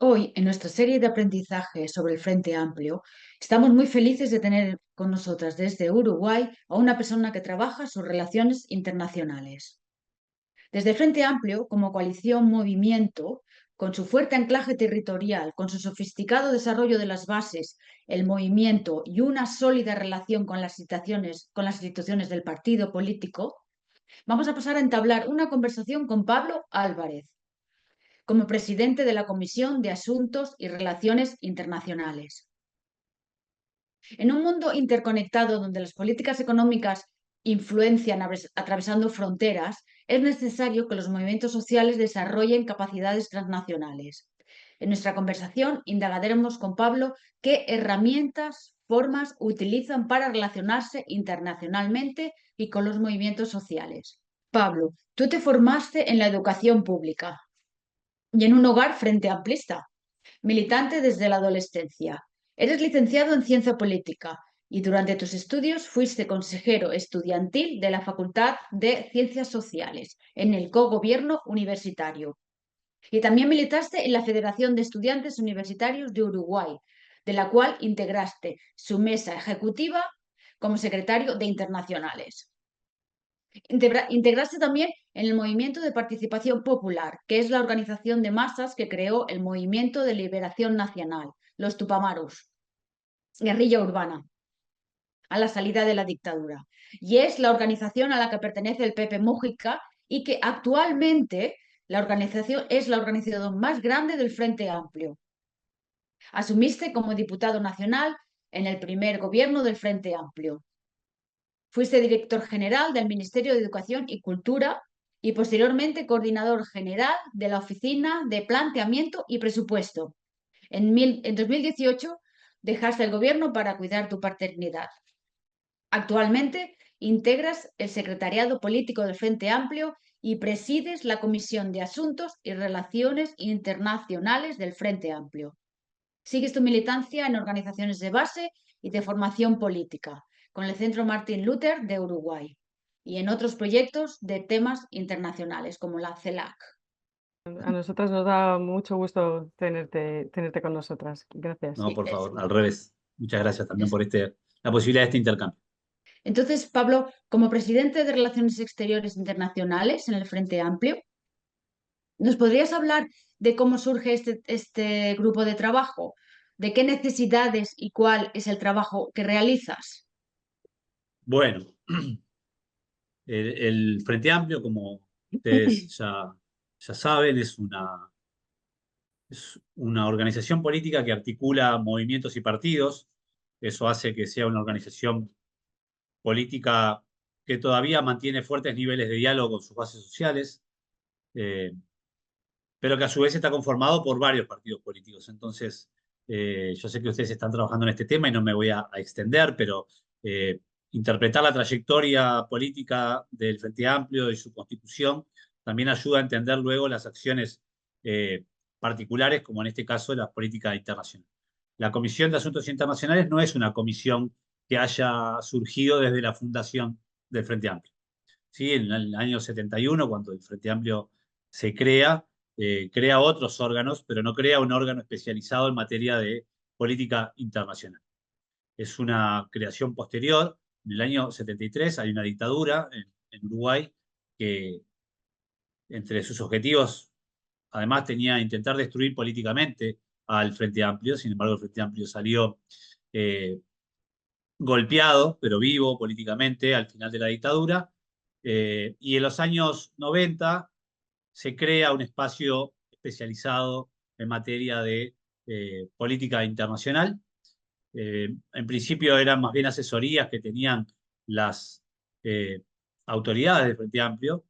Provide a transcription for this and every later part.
Hoy, en nuestra serie de aprendizaje sobre el Frente Amplio, estamos muy felices de tener con nosotras desde Uruguay a una persona que trabaja sus relaciones internacionales. Desde el Frente Amplio, como coalición movimiento, con su fuerte anclaje territorial, con su sofisticado desarrollo de las bases, el movimiento y una sólida relación con las instituciones del partido político, vamos a pasar a entablar una conversación con Pablo Álvarez como presidente de la Comisión de Asuntos y Relaciones Internacionales. En un mundo interconectado donde las políticas económicas influencian atravesando fronteras, es necesario que los movimientos sociales desarrollen capacidades transnacionales. En nuestra conversación indagaremos con Pablo qué herramientas, formas utilizan para relacionarse internacionalmente y con los movimientos sociales. Pablo, tú te formaste en la educación pública y en un hogar frente amplista, militante desde la adolescencia. Eres licenciado en Ciencia Política y durante tus estudios fuiste consejero estudiantil de la Facultad de Ciencias Sociales en el cogobierno universitario. Y también militaste en la Federación de Estudiantes Universitarios de Uruguay, de la cual integraste su mesa ejecutiva como secretario de Internacionales. Integraste también en el Movimiento de Participación Popular, que es la organización de masas que creó el Movimiento de Liberación Nacional, los Tupamaros, guerrilla urbana, a la salida de la dictadura. Y es la organización a la que pertenece el Pepe Mújica y que actualmente la organización es la organización más grande del Frente Amplio. Asumiste como diputado nacional en el primer gobierno del Frente Amplio. Fuiste director general del Ministerio de Educación y Cultura y posteriormente coordinador general de la Oficina de Planteamiento y Presupuesto. En 2018 dejaste el gobierno para cuidar tu paternidad. Actualmente integras el secretariado político del Frente Amplio y presides la Comisión de Asuntos y Relaciones Internacionales del Frente Amplio. Sigues tu militancia en organizaciones de base y de formación política, con el Centro Martin Luther de Uruguay y en otros proyectos de temas internacionales como la CELAC. A nosotras nos da mucho gusto tenerte con nosotras. Gracias. Sí, No, por favor, al revés. Muchas gracias también es. por la posibilidad de este intercambio. Entonces, Pablo, como presidente de Relaciones Exteriores Internacionales en el Frente Amplio, ¿nos podrías hablar de cómo surge este grupo de trabajo? ¿De qué necesidades y cuál es el trabajo que realizas? Bueno, el Frente Amplio, como ustedes ya saben, es una organización política que articula movimientos y partidos. Eso hace que sea una organización política que todavía mantiene fuertes niveles de diálogo con sus bases sociales, eh, pero que a su vez está conformado por varios partidos políticos. Entonces, yo sé que ustedes están trabajando en este tema y no me voy a extender, pero interpretar la trayectoria política del Frente Amplio y su constitución también ayuda a entender luego las acciones particulares, como en este caso la política internacional. La Comisión de Asuntos Internacionales no es una comisión que haya surgido desde la fundación del Frente Amplio. ¿Sí? En el año 71, cuando el Frente Amplio se crea otros órganos, pero no crea un órgano especializado en materia de política internacional. Es una creación posterior. En el año 73 hay una dictadura en Uruguay que entre sus objetivos además tenía intentar destruir políticamente al Frente Amplio. Sin embargo, el Frente Amplio salió golpeado, pero vivo políticamente al final de la dictadura. Y en los años 90 se crea un espacio especializado en materia de política internacional. En principio eran más bien asesorías que tenían las autoridades del Frente Amplio,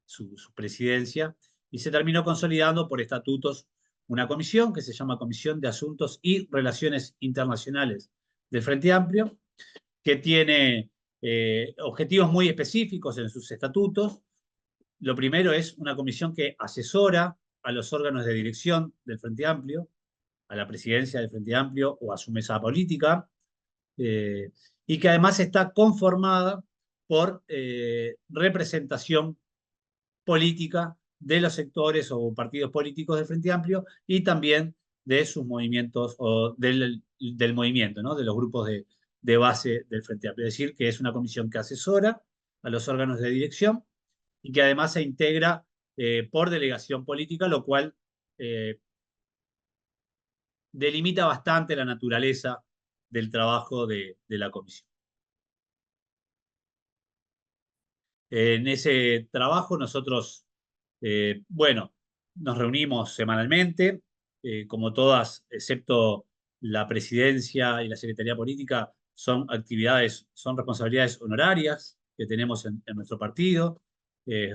su presidencia, y se terminó consolidando por estatutos una comisión que se llama Comisión de Asuntos y Relaciones Internacionales del Frente Amplio, que tiene objetivos muy específicos en sus estatutos. Lo primero es una comisión que asesora a los órganos de dirección del Frente Amplio, a la presidencia del Frente Amplio o a su mesa política, eh, y que además está conformada por representación política de los sectores o partidos políticos del Frente Amplio y también de sus movimientos o del movimiento, ¿no? De los grupos de base del Frente Amplio. Es decir, que es una comisión que asesora a los órganos de dirección y que además se integra por delegación política, lo cual delimita bastante la naturaleza del trabajo de la comisión. En ese trabajo nosotros, bueno, nos reunimos semanalmente, como todas, excepto la presidencia y la secretaría política, son actividades, son responsabilidades honorarias que tenemos en nuestro partido.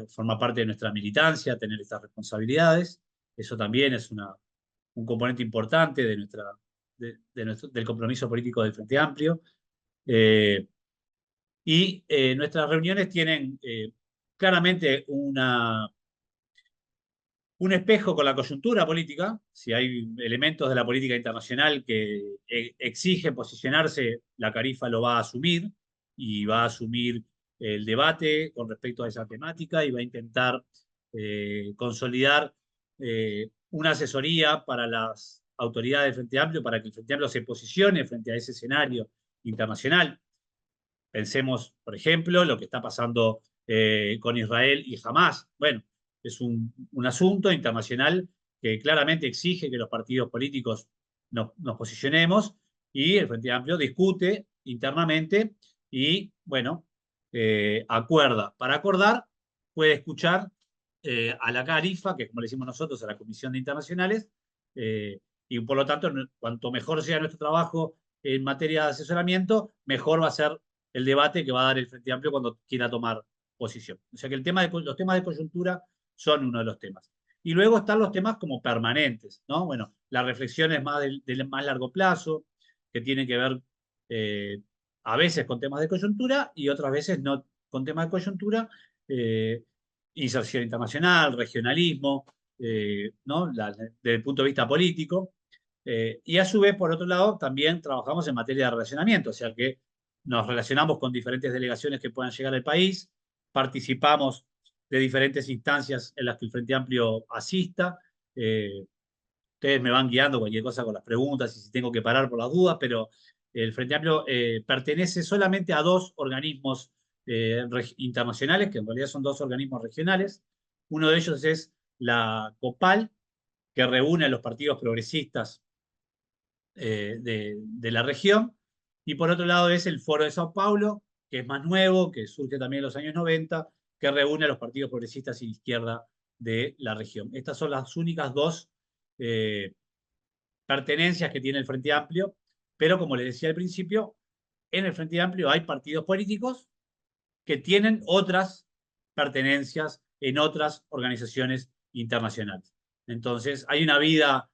Forma parte de nuestra militancia tener estas responsabilidades. Eso también es un componente importante del compromiso político del Frente Amplio. Nuestras reuniones tienen claramente un espejo con la coyuntura política. Si hay elementos de la política internacional que exigen posicionarse, la Carifa lo va a asumir y va a asumir el debate con respecto a esa temática y va a intentar consolidar una asesoría para las autoridades del Frente Amplio para que el Frente Amplio se posicione frente a ese escenario internacional. Pensemos, por ejemplo, lo que está pasando con Israel y Hamás. Bueno, es un asunto internacional que claramente exige que los partidos políticos nos posicionemos y el Frente Amplio discute internamente y, bueno, acuerda. Para acordar, puede escuchar a la CARIFA, que como le decimos nosotros, a la Comisión de Internacionales, y por lo tanto, cuanto mejor sea nuestro trabajo en materia de asesoramiento, mejor va a ser el debate que va a dar el Frente Amplio cuando quiera tomar posición. O sea que los temas de coyuntura son uno de los temas. Y luego están los temas como permanentes, ¿no? Bueno, las reflexiones más de más largo plazo, que tienen que ver a veces con temas de coyuntura y otras veces no con temas de coyuntura, inserción internacional, regionalismo, ¿no? Desde el punto de vista político. Y a su vez, por otro lado, también trabajamos en materia de relacionamiento, o sea que nos relacionamos con diferentes delegaciones que puedan llegar al país, participamos de diferentes instancias en las que el Frente Amplio asista. Ustedes me van guiando cualquier cosa con las preguntas y si tengo que parar por las dudas, pero el Frente Amplio pertenece solamente a dos organismos internacionales, que en realidad son dos organismos regionales. Uno de ellos es la COPAL, que reúne a los partidos progresistas de la región. Y por otro lado es el Foro de Sao Paulo, que es más nuevo, que surge también en los años 90, que reúne a los partidos progresistas y de izquierda de la región. Estas son las únicas dos pertenencias que tiene el Frente Amplio, pero como les decía al principio, en el Frente Amplio hay partidos políticos que tienen otras pertenencias en otras organizaciones internacionales. Entonces, hay una vida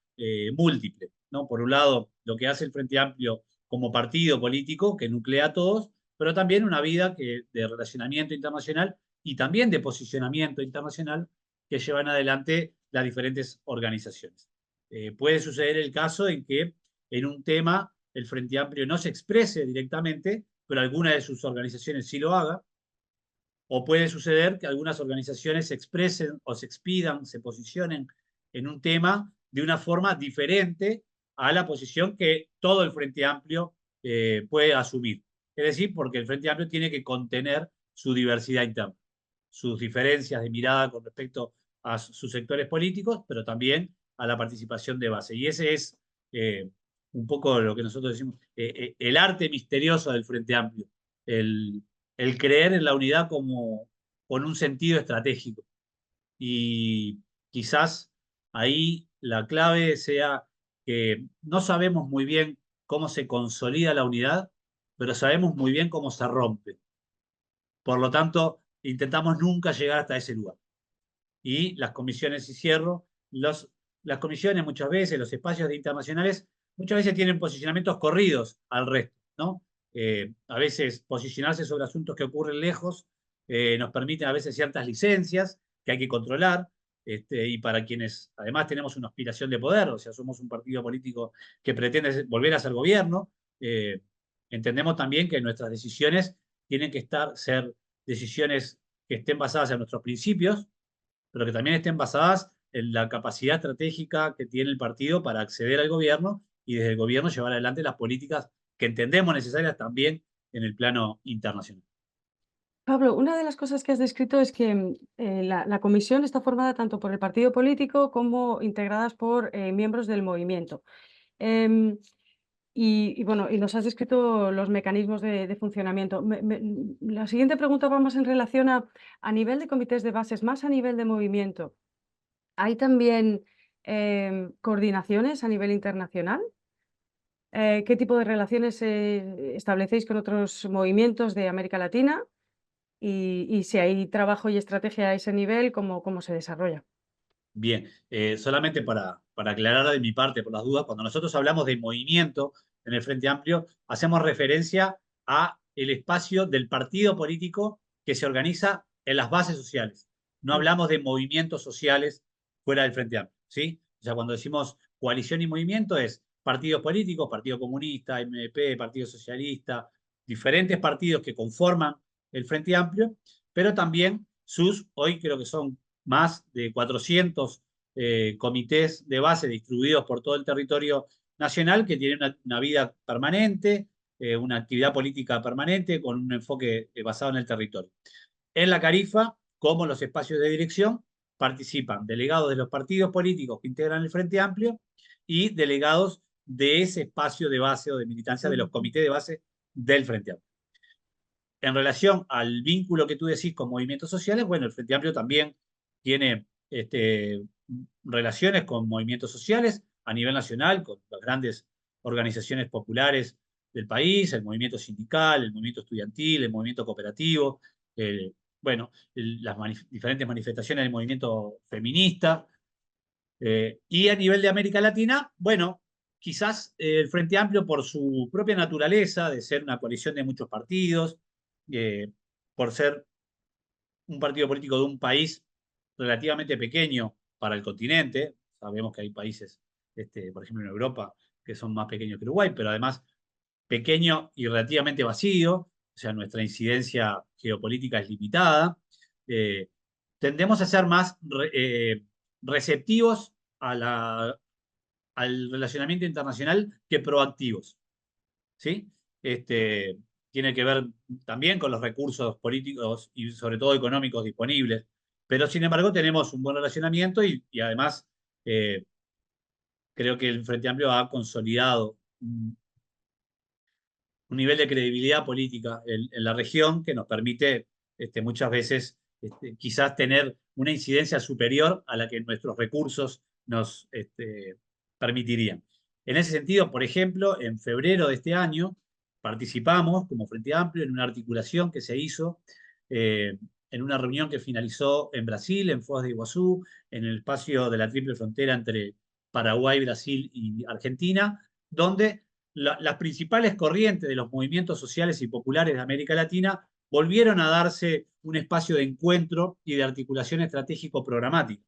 múltiple, ¿no? Por un lado, lo que hace el Frente Amplio como partido político, que nuclea a todos, pero también una vida de relacionamiento internacional y también de posicionamiento internacional que llevan adelante las diferentes organizaciones. Puede suceder el caso en que en un tema el Frente Amplio no se exprese directamente, pero alguna de sus organizaciones sí lo haga, o puede suceder que algunas organizaciones se expresen o se expidan, se posicionen en un tema de una forma diferente a la posición que todo el Frente Amplio puede asumir. Es decir, porque el Frente Amplio tiene que contener su diversidad interna, sus diferencias de mirada con respecto a sus sectores políticos, pero también a la participación de base. Y ese es un poco lo que nosotros decimos, el arte misterioso del Frente Amplio, el creer en la unidad como con un sentido estratégico. Y quizás ahí la clave sea que no sabemos muy bien cómo se consolida la unidad, pero sabemos muy bien cómo se rompe. Por lo tanto, intentamos nunca llegar hasta ese lugar. Y las comisiones, y cierro, las comisiones muchas veces, los espacios internacionales, muchas veces tienen posicionamientos corridos al resto, ¿no? A veces posicionarse sobre asuntos que ocurren lejos nos permite a veces ciertas licencias que hay que controlar, y para quienes además tenemos una aspiración de poder, o sea, somos un partido político que pretende volver a ser gobierno, entendemos también que nuestras decisiones tienen que ser decisiones que estén basadas en nuestros principios, pero que también estén basadas en la capacidad estratégica que tiene el partido para acceder al gobierno y desde el gobierno llevar adelante las políticas que entendemos necesarias también en el plano internacional. Pablo, una de las cosas que has descrito es que la comisión está formada tanto por el partido político como integradas por miembros del movimiento. Em, bueno, y nos has descrito los mecanismos de funcionamiento. La siguiente pregunta va más en relación a nivel de comités de bases, más a nivel de movimiento. ¿Hay también coordinaciones a nivel internacional? ¿Qué tipo de relaciones establecéis con otros movimientos de América Latina? Y si hay trabajo y estrategia a ese nivel, ¿cómo se desarrolla? Bien, solamente para aclarar de mi parte por las dudas, cuando nosotros hablamos de movimiento en el Frente Amplio, hacemos referencia a el espacio del partido político que se organiza en las bases sociales. No Mm, hablamos de movimientos sociales fuera del Frente Amplio, ¿sí? O sea, cuando decimos coalición y movimiento es partidos políticos, Partido Comunista, MDP, Partido Socialista, diferentes partidos que conforman el Frente Amplio, pero también hoy creo que son más de 400 comités de base distribuidos por todo el territorio nacional que tienen una vida permanente, una actividad política permanente con un enfoque basado en el territorio. En la Carifa, como los espacios de dirección, participan delegados de los partidos políticos que integran el Frente Amplio y delegados de ese espacio de base o de militancia de los comités de base del Frente Amplio. En relación al vínculo que tú decís con movimientos sociales, bueno, el Frente Amplio también tiene relaciones con movimientos sociales a nivel nacional, con las grandes organizaciones populares del país, el movimiento sindical, el movimiento estudiantil, el movimiento cooperativo, bueno, diferentes manifestaciones del movimiento feminista. Y a nivel de América Latina, bueno, quizás el Frente Amplio por su propia naturaleza de ser una coalición de muchos partidos, por ser un partido político de un país relativamente pequeño para el continente. Sabemos que hay países, por ejemplo en Europa, que son más pequeños que Uruguay, pero además pequeño y relativamente vacío, o sea, nuestra incidencia geopolítica es limitada. Eh, Tendemos a ser más receptivos al relacionamiento internacional que proactivos, ¿sí? Tiene que ver también con los recursos políticos y sobre todo económicos disponibles, pero sin embargo tenemos un buen relacionamiento y además eh, creo que el Frente Amplio ha consolidado un nivel de credibilidad política en la región que nos permite muchas veces quizás tener una incidencia superior a la que nuestros recursos nos permitirían. En ese sentido, por ejemplo, en febrero de este año participamos como Frente Amplio en una articulación que se hizo eh, en una reunión que finalizó en Brasil, en Foz de Iguazú, en el espacio de la triple frontera entre Paraguay, Brasil y Argentina, donde las principales corrientes de los movimientos sociales y populares de América Latina volvieron a darse un espacio de encuentro y de articulación estratégico-programática.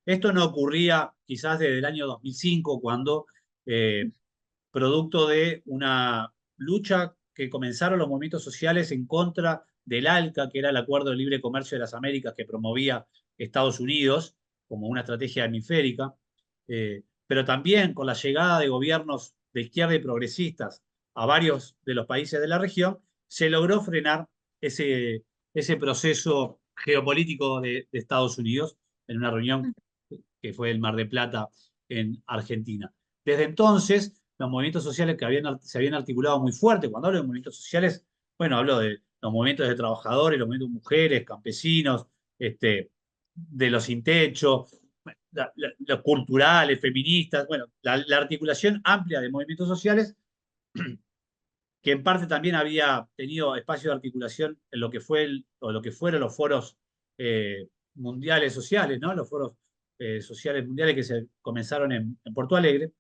Esto no ocurría quizás desde el año 2005, cuando, producto de una lucha que comenzaron los movimientos sociales en contra del ALCA, que era el Acuerdo de Libre Comercio de las Américas que promovía Estados Unidos como una estrategia hemisférica, pero también con la llegada de gobiernos de izquierda y progresistas a varios de los países de la región, se logró frenar ese proceso geopolítico de Estados Unidos en una reunión que fue el Mar de Plata en Argentina. Desde entonces, los movimientos sociales se habían articulado muy fuerte. Cuando hablo de movimientos sociales, bueno, hablo de los movimientos de trabajadores, los movimientos de mujeres, campesinos, de los sin techo, los culturales, feministas, bueno, la articulación amplia de movimientos sociales, que en parte también había tenido espacio de articulación en lo que o lo que fueron los foros mundiales sociales, ¿no? Los foros sociales mundiales que se comenzaron en Porto Alegre.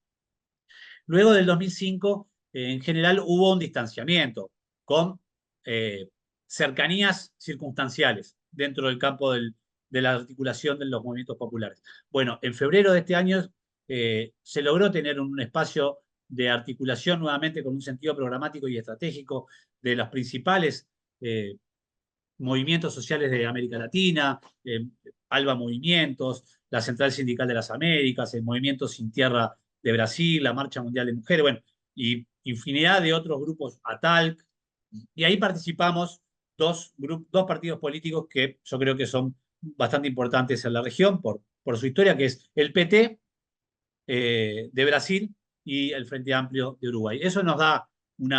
Luego del 2005, en general, hubo un distanciamiento con eh, cercanías circunstanciales dentro del campo de la articulación de los movimientos populares. Bueno, en febrero de este año se logró tener un espacio de articulación nuevamente con un sentido programático y estratégico de los principales movimientos sociales de América Latina, ALBA Movimientos, la Central Sindical de las Américas, el Movimiento Sin Tierra de Brasil, la Marcha Mundial de Mujeres, bueno, y infinidad de otros grupos, ATALC, y ahí participamos dos partidos políticos que yo creo que son bastante importantes en la región por su historia, que es el PT de Brasil y el Frente Amplio de Uruguay. Eso nos da un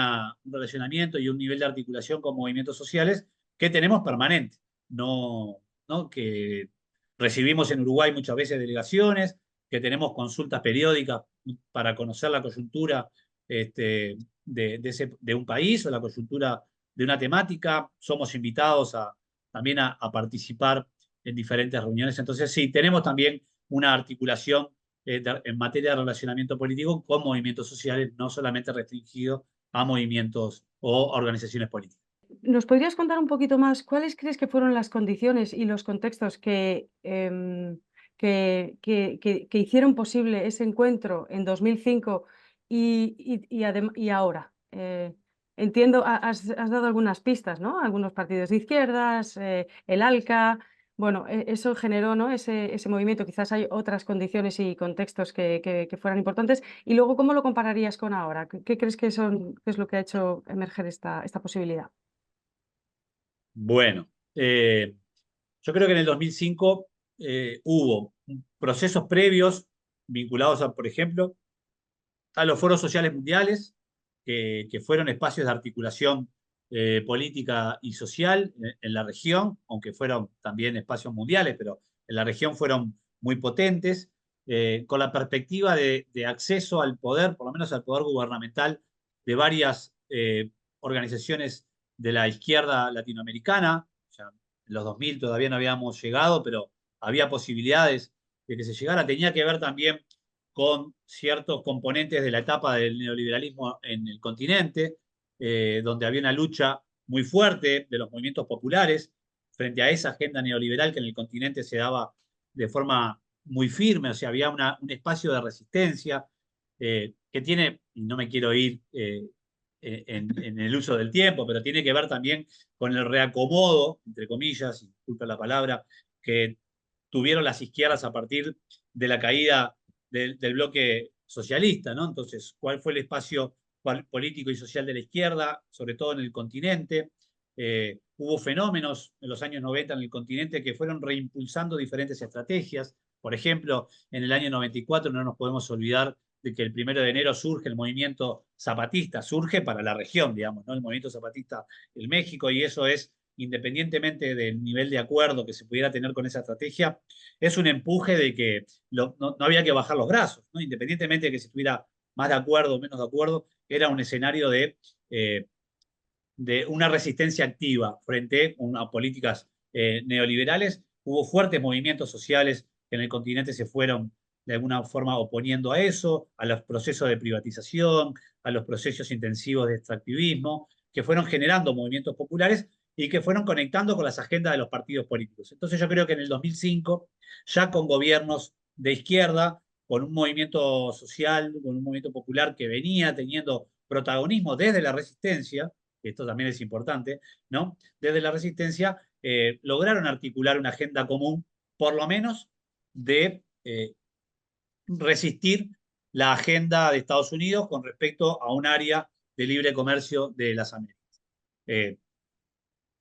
relacionamiento y un nivel de articulación con movimientos sociales que tenemos permanente, no que recibimos en Uruguay muchas veces delegaciones, que tenemos consultas periódicas para conocer la coyuntura de un país o la coyuntura de una temática. Somos invitados también a participar en diferentes reuniones. Entonces, sí, tenemos también una articulación en materia de relacionamiento político con movimientos sociales, no solamente restringido a movimientos o organizaciones políticas. ¿Nos podrías contar un poquito más cuáles crees que fueron las condiciones y los contextos que hicieron posible ese encuentro en 2005 y ahora? Entiendo, has dado algunas pistas, ¿no? Algunos partidos de izquierdas, el ALCA. Bueno, eso generó, ¿no? ese movimiento. Quizás hay otras condiciones y contextos que fueran importantes. Y luego, ¿cómo lo compararías con ahora? ¿Qué crees que qué es lo que ha hecho emerger esta posibilidad? Bueno, yo creo que en el 2005 hubo procesos previos vinculados por ejemplo, a los foros sociales mundiales, que fueron espacios de articulación política y social en la región, aunque fueron también espacios mundiales, pero en la región fueron muy potentes, con la perspectiva de acceso al poder, por lo menos al poder gubernamental, de varias organizaciones de la izquierda latinoamericana. Ya en los 2000 todavía no habíamos llegado, pero había posibilidades de que se llegara. Tenía que ver también con ciertos componentes de la etapa del neoliberalismo en el continente, donde había una lucha muy fuerte de los movimientos populares frente a esa agenda neoliberal que en el continente se daba de forma muy firme, o sea, había un espacio de resistencia que tiene, y no me quiero ir en el uso del tiempo, pero tiene que ver también con el reacomodo, entre comillas, disculpa la palabra, que tuvieron las izquierdas a partir de la caída del bloque socialista, ¿no? Entonces, ¿cuál fue el espacio político y social de la izquierda, sobre todo en el continente? Hubo fenómenos en los años 90 en el continente que fueron reimpulsando diferentes estrategias. Por ejemplo, en el año 94 no nos podemos olvidar de que el 1 de enero surge el movimiento zapatista, surge para la región, digamos, ¿no? El movimiento zapatista en México, y eso es, independientemente del nivel de acuerdo que se pudiera tener con esa estrategia, es un empuje de que no había que bajar los brazos, ¿no? Independientemente de que se estuviera más de acuerdo o menos de acuerdo, era un escenario de una resistencia activa frente a políticas neoliberales. Hubo fuertes movimientos sociales que en el continente se fueron de alguna forma oponiendo a eso, a los procesos de privatización, a los procesos intensivos de extractivismo, que fueron generando movimientos populares y que fueron conectando con las agendas de los partidos políticos. Entonces yo creo que en el 2005, ya con gobiernos de izquierda, con un movimiento social, con un movimiento popular que venía teniendo protagonismo desde la resistencia, esto también es importante, ¿no? Desde la resistencia lograron articular una agenda común, por lo menos de resistir la agenda de Estados Unidos con respecto a un área de libre comercio de las Américas.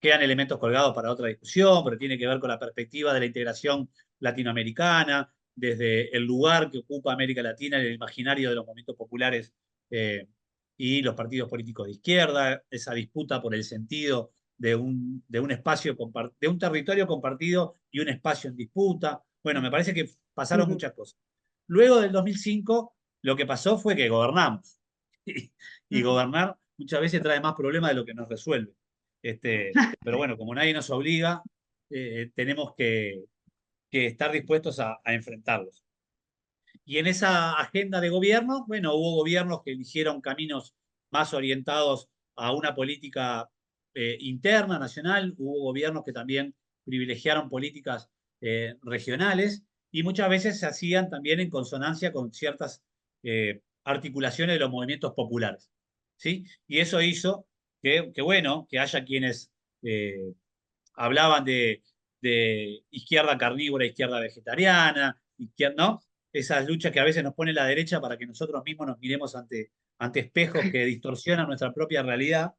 Quedan elementos colgados para otra discusión, pero tiene que ver con la perspectiva de la integración latinoamericana, desde el lugar que ocupa América Latina en el imaginario de los movimientos populares y los partidos políticos de izquierda, esa disputa por el sentido de un espacio, de un territorio compartido y un espacio en disputa. Bueno, me parece que pasaron muchas cosas. Luego del 2005, lo que pasó fue que gobernamos. Y gobernar muchas veces trae más problemas de lo que nos resuelve. Pero bueno, como nadie nos obliga, tenemos que estar dispuestos a enfrentarlos. Y en esa agenda de gobierno, bueno, hubo gobiernos que eligieron caminos más orientados a una política interna, nacional, hubo gobiernos que también privilegiaron políticas regionales y muchas veces se hacían también en consonancia con ciertas articulaciones de los movimientos populares, ¿sí? Y eso hizo que bueno, que haya quienes hablaban de izquierda carnívora, izquierda vegetariana, ¿no? Esas luchas que a veces nos pone la derecha para que nosotros mismos nos miremos ante espejos que distorsionan nuestra propia realidad.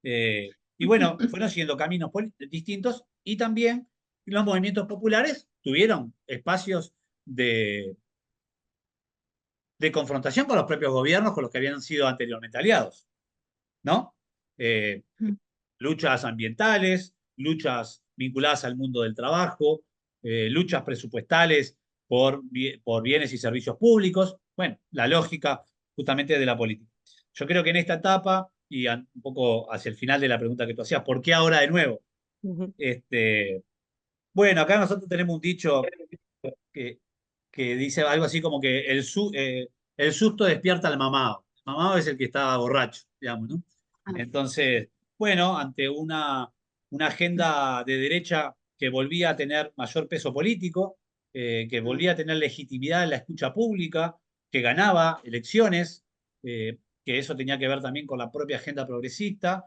Y bueno, fueron siguiendo caminos distintos y también los movimientos populares tuvieron espacios de confrontación con los propios gobiernos con los que habían sido anteriormente aliados, ¿no? Luchas ambientales, luchas vinculadas al mundo del trabajo, luchas presupuestales por bienes y servicios públicos. Bueno, la lógica justamente de la política. Yo creo que en esta etapa, y un poco hacia el final de la pregunta que tú hacías, ¿por qué ahora de nuevo? Bueno, acá nosotros tenemos un dicho que, que dice algo así como que el susto despierta al mamado. El mamado es el que está borracho, digamos, ¿no? Entonces, bueno, ante una agenda de derecha que volvía a tener mayor peso político, que volvía a tener legitimidad en la escucha pública, que ganaba elecciones, que eso tenía que ver también con la propia agenda progresista,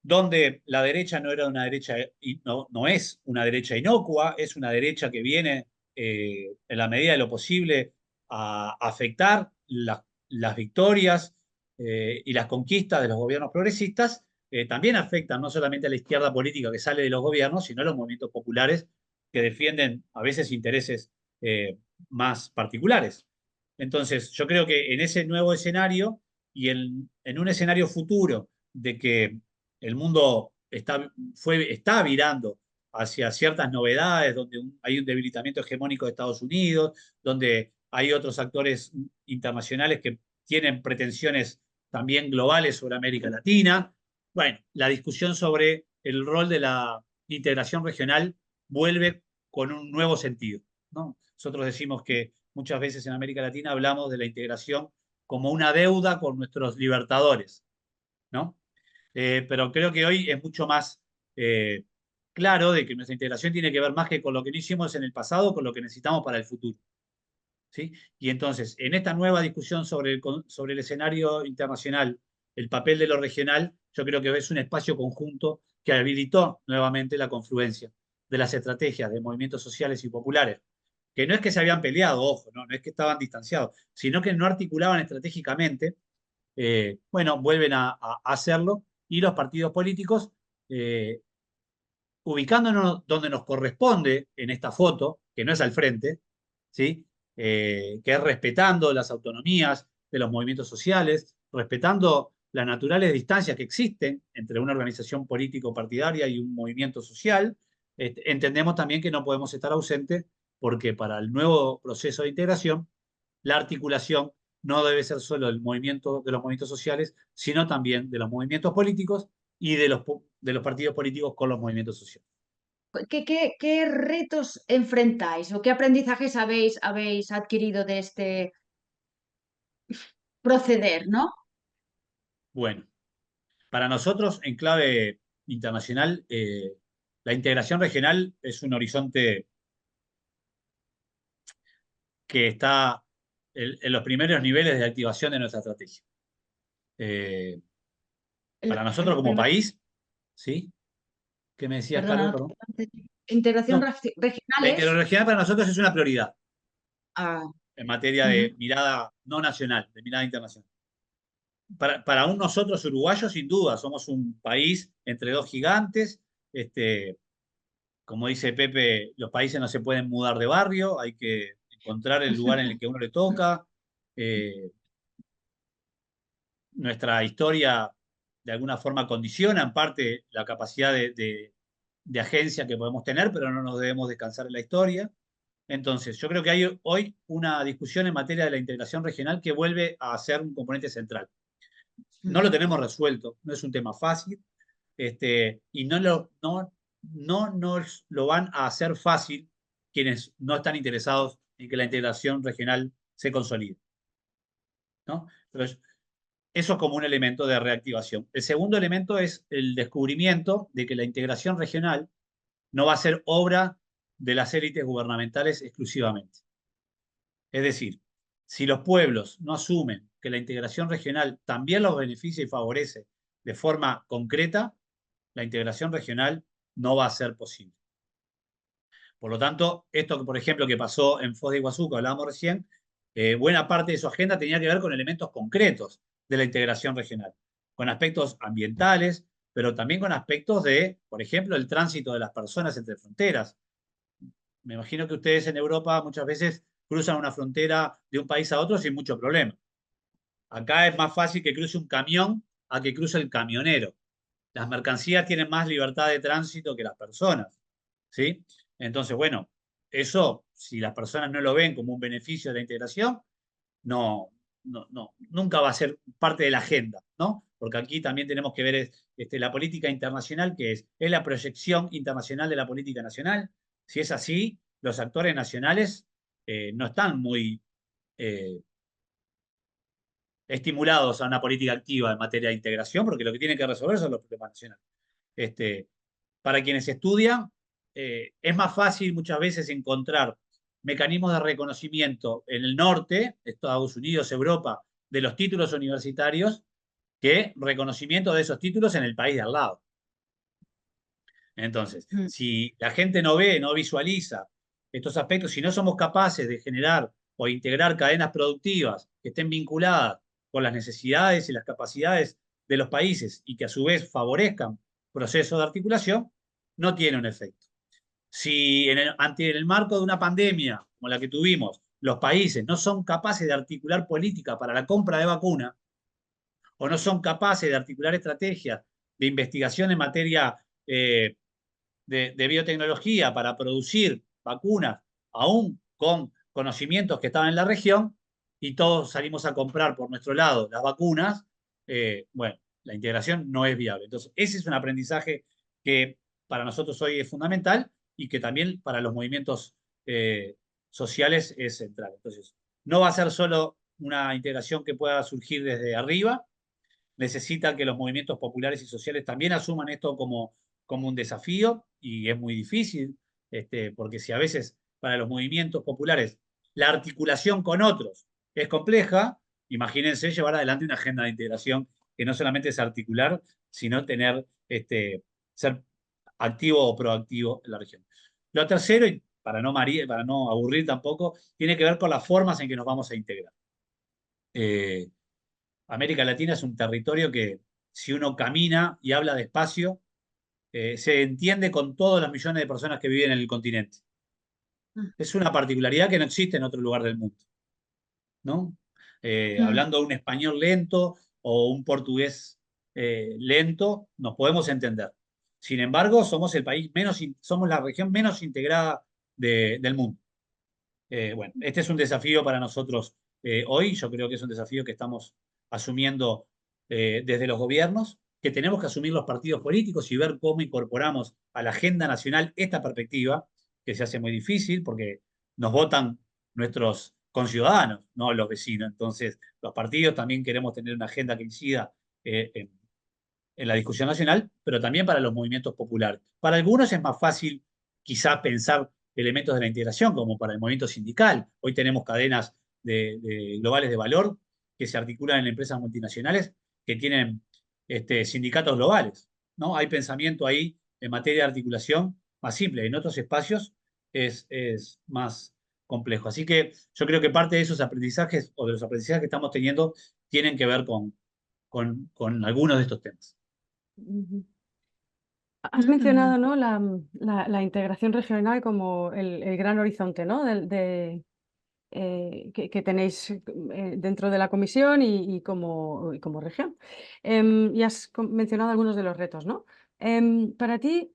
donde la derecha no era una derecha, no es una derecha inocua, es una derecha que viene en la medida de lo posible a afectar las victorias y las conquistas de los gobiernos progresistas, también afectan no solamente a la izquierda política que sale de los gobiernos, sino a los movimientos populares que defienden a veces intereses más particulares. Entonces, yo creo que en ese nuevo escenario y en un escenario futuro de que el mundo está virando hacia ciertas novedades, donde hay un debilitamiento hegemónico de Estados Unidos, donde hay otros actores internacionales que tienen pretensiones también globales sobre América Latina. Bueno, la discusión sobre el rol de la integración regional vuelve con un nuevo sentido, ¿no? Nosotros decimos que muchas veces en América Latina hablamos de la integración como una deuda con nuestros libertadores, ¿no? Pero creo que hoy es mucho más claro de que nuestra integración tiene que ver más que con lo que no hicimos en el pasado, con lo que necesitamos para el futuro. ¿Sí? Y entonces, en esta nueva discusión sobre el escenario internacional, el papel de lo regional, yo creo que es un espacio conjunto que habilitó nuevamente la confluencia de las estrategias de movimientos sociales y populares, que no es que se habían peleado, ojo, no es que estaban distanciados, sino que no articulaban estratégicamente. Bueno, vuelven a hacerlo y los partidos políticos, ubicándonos donde nos corresponde en esta foto, que no es al frente, ¿sí? Que es respetando las autonomías de los movimientos sociales, respetando las naturales distancias que existen entre una organización político-partidaria y un movimiento social. Entendemos también que no podemos estar ausentes porque para el nuevo proceso de integración, la articulación no debe ser solo del movimiento, de los movimientos sociales, sino también de los movimientos políticos y de los partidos políticos con los movimientos sociales. ¿Qué retos enfrentáis o qué aprendizajes habéis adquirido de este proceder, ¿no? Bueno, para nosotros, en clave internacional, la integración regional es un horizonte que está en los primeros niveles de activación de nuestra estrategia. Para nosotros como país, ¿sí? ¿Qué me decías, Perdona, Carol? no Perdón. integración No, la regional es. integración regional para nosotros es una prioridad Ah, en materia ujú. de mirada no nacional, de mirada internacional. Para un nosotros uruguayos, sin duda, somos un país entre dos gigantes. Como dice Pepe, los países no se pueden mudar de barrio, hay que encontrar el lugar en el que a uno le toca. Eh, Nuestra historia de alguna forma condiciona en parte la capacidad de agencia que podemos tener, pero no nos debemos descansar en la historia. Entonces, yo creo que hay hoy una discusión en materia de la integración regional que vuelve a ser un componente central. No lo tenemos resuelto, no es un tema fácil, y no nos lo van a hacer fácil quienes no están interesados en que la integración regional se consolide, ¿no? Pero eso es como un elemento de reactivación. El segundo elemento es el descubrimiento de que la integración regional no va a ser obra de las élites gubernamentales exclusivamente. Es decir, si los pueblos no asumen que la integración regional también los beneficia y favorece de forma concreta, la integración regional no va a ser posible. Por lo tanto, esto, por ejemplo, que pasó en Foz de Iguazú, que hablábamos recién, buena parte de su agenda tenía que ver con elementos concretos de la integración regional, con aspectos ambientales, pero también con aspectos de, por ejemplo, el tránsito de las personas entre fronteras. Me imagino que ustedes en Europa muchas veces cruzan una frontera de un país a otro sin mucho problema. Acá es más fácil que cruce un camión a que cruce el camionero. Las mercancías tienen más libertad de tránsito que las personas, ¿sí? Entonces, bueno, eso, si las personas no lo ven como un beneficio de la integración, nunca va a ser parte de la agenda, ¿no? Porque aquí también tenemos que ver la política internacional, que es la proyección internacional de la política nacional. Si es así, los actores nacionales no están muy eh, estimulados a una política activa en materia de integración, porque lo que tienen que resolver son los problemas nacionales. Este, para quienes estudian, es más fácil muchas veces encontrar mecanismos de reconocimiento en el norte, Estados Unidos, Europa, de los títulos universitarios, que reconocimiento de esos títulos en el país de al lado. Entonces, Mm. si la gente no ve, no visualiza estos aspectos, si no somos capaces de generar o integrar cadenas productivas que estén vinculadas con las necesidades y las capacidades de los países y que a su vez favorezcan procesos de articulación, no tiene un efecto. Si ante el marco de una pandemia como la que tuvimos, los países no son capaces de articular política para la compra de vacuna o no son capaces de articular estrategias de investigación en materia de biotecnología para producir vacunas, aún con conocimientos que estaban en la región, y todos salimos a comprar por nuestro lado las vacunas, bueno, la integración no es viable. Entonces, ese es un aprendizaje que para nosotros hoy es fundamental y que también para los movimientos sociales es central. Entonces, no va a ser solo una integración que pueda surgir desde arriba, necesita que los movimientos populares y sociales también asuman esto como un desafío y es muy difícil, porque si a veces para los movimientos populares la articulación con otros es compleja, imagínense llevar adelante una agenda de integración que no solamente es articular, sino tener, ser activo o proactivo en la región. Lo tercero, y para no aburrir tampoco, tiene que ver con las formas en que nos vamos a integrar. América Latina es un territorio que si uno camina y habla despacio, se entiende con todos los millones de personas que viven en el continente. Es una particularidad que no existe en otro lugar del mundo, ¿no? Mm. Hablando un español lento o un portugués lento, nos podemos entender. Sin embargo, somos el país menos, somos la región menos integrada del mundo. Bueno, este es un desafío para nosotros hoy. Yo creo que es un desafío que estamos asumiendo desde los gobiernos, que tenemos que asumir los partidos políticos y ver cómo incorporamos a la agenda nacional esta perspectiva, que se hace muy difícil porque nos votan nuestros conciudadanos, no los vecinos. Entonces, los partidos también queremos tener una agenda que incida en la discusión nacional, pero también para los movimientos populares. Para algunos es más fácil quizá pensar elementos de la integración, como para el movimiento sindical. Hoy tenemos cadenas globales de valor que se articulan en empresas multinacionales que tienen sindicatos globales, ¿no? Hay pensamiento ahí en materia de articulación más simple. En otros espacios es más complejo. Así que yo creo que parte de esos aprendizajes o de los aprendizajes que estamos teniendo tienen que ver con algunos de estos temas. Ujú. Has Mm. mencionado, ¿no? La integración regional como el gran horizonte, ¿no? Que tenéis dentro de la comisión y como región. Y has mencionado algunos de los retos, ¿no? Para ti,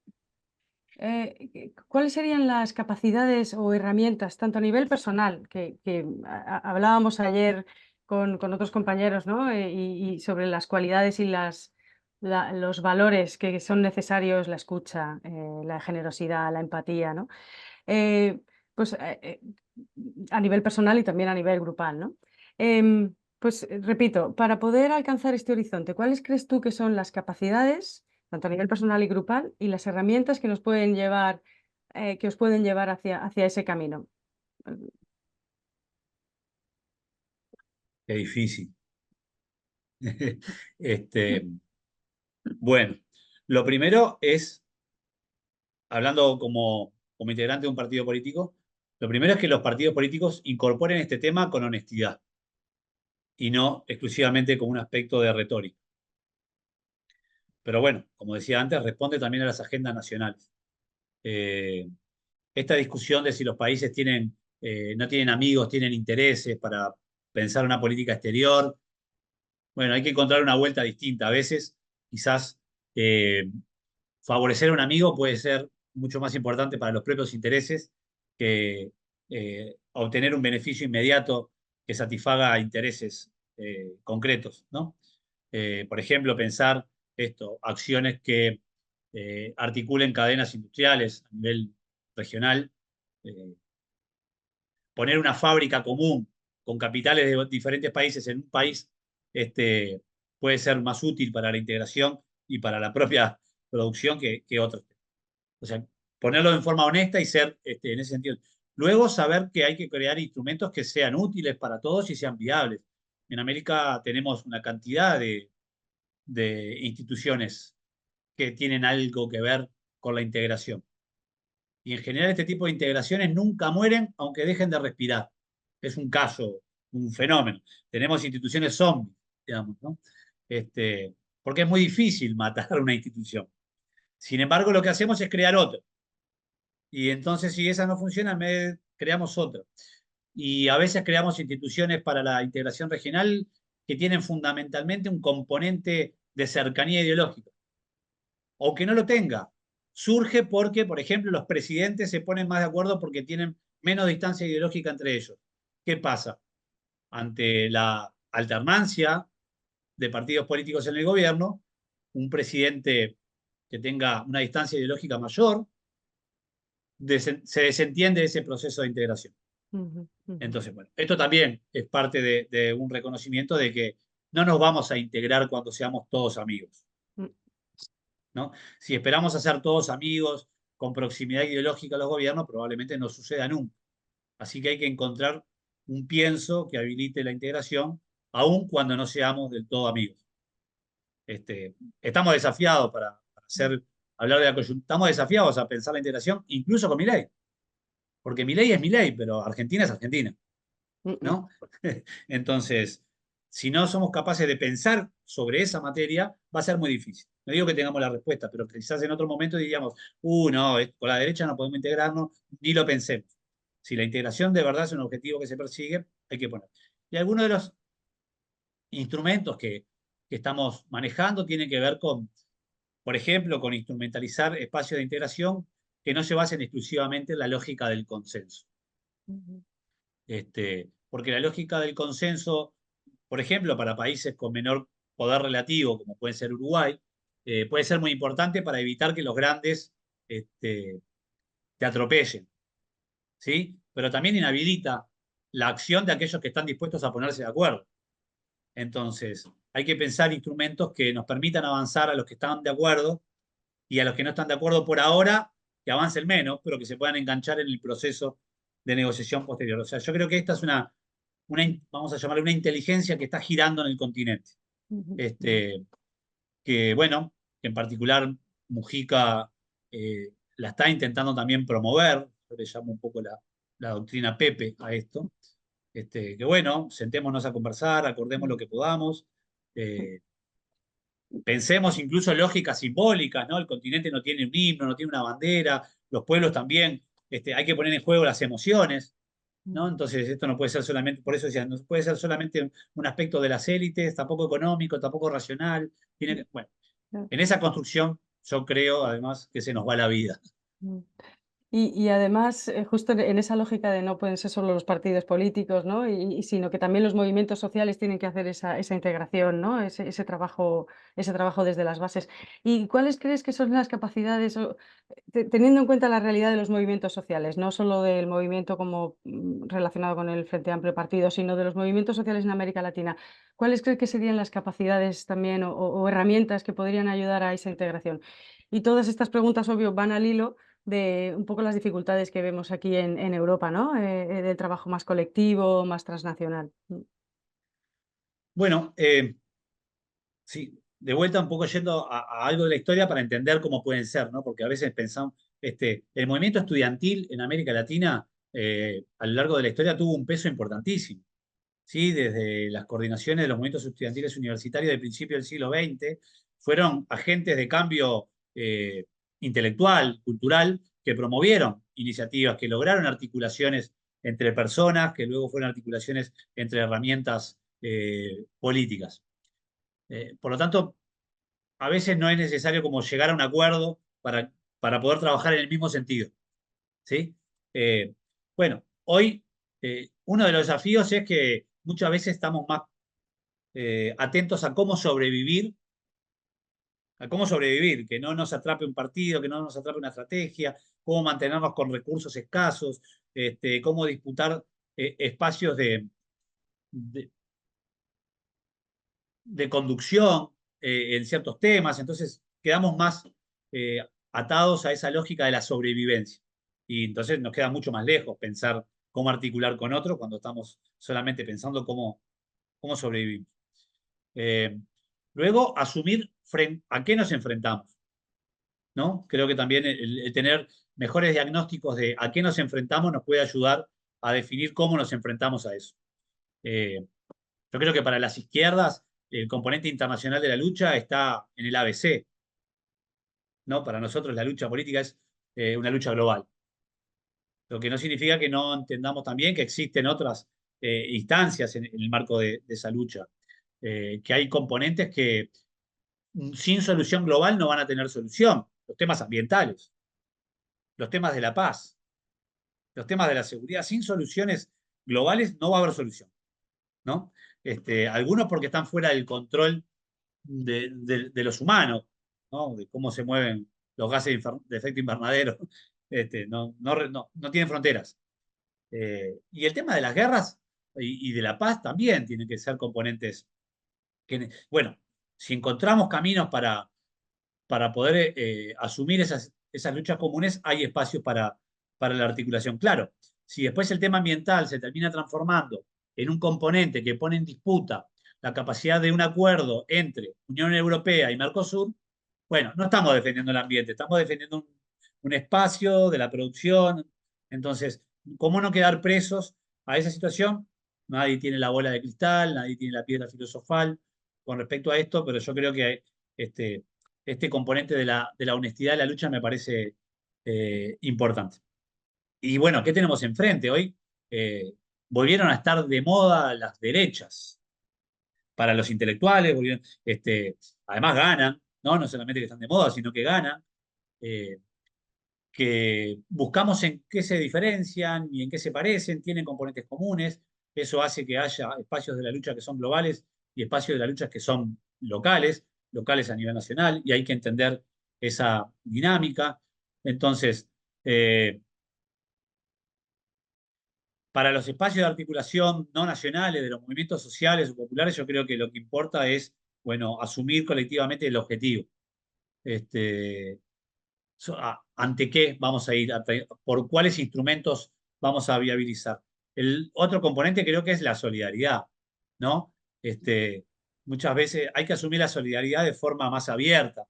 ¿cuáles serían las capacidades o herramientas, tanto a nivel personal, que hablábamos ayer con otros compañeros, ¿no? Y sobre las cualidades y los valores que son necesarios, la escucha, la generosidad, la empatía, ¿no? Eh, pues a nivel personal y también a nivel grupal, ¿no? Repito, para poder alcanzar este horizonte, ¿cuáles crees tú que son las capacidades, tanto a nivel personal y grupal, y las herramientas que nos pueden llevar, que os pueden llevar hacia ese camino? Qué difícil. Este, bueno, Lo primero es, hablando como integrante de un partido político, lo primero es que los partidos políticos incorporen este tema con honestidad y no exclusivamente como un aspecto de retórica. Pero bueno, como decía antes, responde también a las agendas nacionales. Eh, Esta discusión de si los países no tienen amigos, tienen intereses para pensar una política exterior, bueno, hay que encontrar una vuelta distinta. A veces, quizás, eh, favorecer a un amigo puede ser mucho más importante para los propios intereses que obtener un beneficio inmediato que satisfaga intereses concretos, ¿no? Por ejemplo, pensar acciones que articulen cadenas industriales a nivel regional, eh, poner una fábrica común con capitales de diferentes países en un país puede ser más útil para la integración y para la propia producción que otros. O sea, ponerlo en forma honesta y ser en ese sentido. Luego, saber que hay que crear instrumentos que sean útiles para todos y sean viables. En América tenemos una cantidad de instituciones que tienen algo que ver con la integración. Y en general este tipo de integraciones nunca mueren aunque dejen de respirar. Es un caso, un fenómeno. Tenemos instituciones zombies, digamos, ¿no? Porque es muy difícil matar una institución. Sin embargo, lo que hacemos es crear otra. Y entonces, si esa no funciona, creamos otra. Y a veces creamos instituciones para la integración regional que tienen fundamentalmente un componente de cercanía ideológica, o que no lo tenga. Surge porque, por ejemplo, los presidentes se ponen más de acuerdo porque tienen menos distancia ideológica entre ellos. ¿Qué pasa? Ante la alternancia de partidos políticos en el gobierno, un presidente que tenga una distancia ideológica mayor se desentiende de ese proceso de integración. Ujú, ujú. Entonces, bueno, esto también es parte de un reconocimiento de que no nos vamos a integrar cuando seamos todos amigos, Mm, ¿no? Si esperamos hacer todos amigos con proximidad ideológica a los gobiernos, probablemente no suceda nunca. Así que hay que encontrar un pienso que habilite la integración, aun cuando no seamos del todo amigos. Estamos desafiados hablar de la coyuntura, estamos desafiados a pensar la integración, incluso con Milei, porque Milei es Milei, pero Argentina es Argentina, mm, mm. ¿no? Entonces, si no somos capaces de pensar sobre esa materia, va a ser muy difícil. No digo que tengamos la respuesta, pero quizás en otro momento diríamos, no, con la derecha no podemos integrarnos, ni lo pensemos. Si la integración de verdad es un objetivo que se persigue, hay que poner. Y algunos de los instrumentos que estamos manejando tienen que ver con, por ejemplo, con instrumentalizar espacios de integración que no se basen exclusivamente en la lógica del consenso. Ujú. Porque la lógica del consenso, por ejemplo, para países con menor poder relativo, como puede ser Uruguay, puede ser muy importante para evitar que los grandes te atropellen, ¿sí? Pero también inhabilita la acción de aquellos que están dispuestos a ponerse de acuerdo. Entonces, hay que pensar instrumentos que nos permitan avanzar a los que están de acuerdo y a los que no están de acuerdo por ahora, que avancen menos, pero que se puedan enganchar en el proceso de negociación posterior. O sea, yo creo que esta es vamos a llamarle una inteligencia que está girando en el continente. Ujú, ujú. Este, que bueno, que en particular Mujica la está intentando también promover, yo le llamo un poco la doctrina Pepe a esto, que bueno, sentémonos a conversar, acordemos lo que podamos, eh, pensemos incluso lógicas simbólicas, ¿no? El continente no tiene un himno, no tiene una bandera, los pueblos también, hay que poner en juego las emociones, ¿no? Entonces esto no puede ser solamente, por eso decía, no puede ser solamente un aspecto de las élites, tampoco económico, tampoco racional, bueno, Claro. en esa construcción yo creo además que se nos va la vida. Mm. Y además, justo en esa lógica de no pueden ser solo los partidos políticos, ¿no? Sino que también los movimientos sociales tienen que hacer esa integración, ¿no? Ese trabajo desde las bases. ¿Y cuáles crees que son las capacidades, teniendo en cuenta la realidad de los movimientos sociales, no solo del movimiento como relacionado con el Frente Amplio Partido, sino de los movimientos sociales en América Latina? ¿Cuáles crees que serían las capacidades también o herramientas que podrían ayudar a esa integración? Y todas estas preguntas, obvio, van al hilo de un poco las dificultades que vemos aquí en Europa, ¿no? Del trabajo más colectivo, más transnacional. Bueno, sí, de vuelta un poco yendo a algo de la historia para entender cómo pueden ser, ¿no? Porque a veces pensamos, el movimiento estudiantil en América Latina a lo largo de la historia tuvo un peso importantísimo, ¿sí? Desde las coordinaciones de los movimientos estudiantiles universitarios del principio del siglo XX, fueron agentes de cambio intelectual, cultural, que promovieron iniciativas, que lograron articulaciones entre personas, que luego fueron articulaciones entre herramientas políticas. Por lo tanto, a veces no es necesario como llegar a un acuerdo para poder trabajar en el mismo sentido, ¿sí? Eh, bueno, hoy uno de los desafíos es que muchas veces estamos más atentos a cómo sobrevivir, que no nos atrape un partido, que no nos atrape una estrategia, cómo mantenernos con recursos escasos, cómo disputar espacios de, de conducción en ciertos temas. Entonces, quedamos más atados a esa lógica de la sobrevivencia. Y entonces nos queda mucho más lejos pensar cómo articular con otros cuando estamos solamente pensando cómo sobrevivir. Luego, asumir a qué nos enfrentamos, ¿no? Creo que también el tener mejores diagnósticos de a qué nos enfrentamos nos puede ayudar a definir cómo nos enfrentamos a eso. Yo creo que para las izquierdas el componente internacional de la lucha está en el ABC, ¿no? Para nosotros la lucha política es una lucha global, lo que no significa que no entendamos también que existen otras instancias en el marco de esa lucha, que hay componentes que sin solución global no van a tener solución. Los temas ambientales, los temas de la paz, los temas de la seguridad, sin soluciones globales no va a haber solución, ¿no? Algunos porque están fuera del control de los humanos, ¿no? De cómo se mueven los gases de efecto invernadero, no tienen fronteras. Y el tema de las guerras y de la paz también tienen que ser componentes que, bueno, si encontramos caminos para poder asumir esas luchas comunes, hay espacios para la articulación. Claro, si después el tema ambiental se termina transformando en un componente que pone en disputa la capacidad de un acuerdo entre Unión Europea y Mercosur, bueno, no estamos defendiendo el ambiente, estamos defendiendo un espacio de la producción. Entonces, ¿cómo no quedar presos a esa situación? Nadie tiene la bola de cristal, nadie tiene la piedra filosofal con respecto a esto, pero yo creo que este componente de la honestidad de la lucha me parece importante. Y bueno, ¿qué tenemos enfrente hoy? Volvieron a estar de moda las derechas para los intelectuales, además ganan, ¿no? No solamente que están de moda, sino que ganan, eh, que buscamos en qué se diferencian y en qué se parecen, tienen componentes comunes, eso hace que haya espacios de la lucha que son globales y espacios de la lucha que son locales a nivel nacional, y hay que entender esa dinámica. Entonces, para los espacios de articulación no nacionales de los movimientos sociales o populares, yo creo que lo que importa es, bueno, asumir colectivamente el objetivo. ¿Ante qué vamos a ir? ¿Por cuáles instrumentos vamos a viabilizar? El otro componente creo que es la solidaridad, ¿no? Muchas veces hay que asumir la solidaridad de forma más abierta,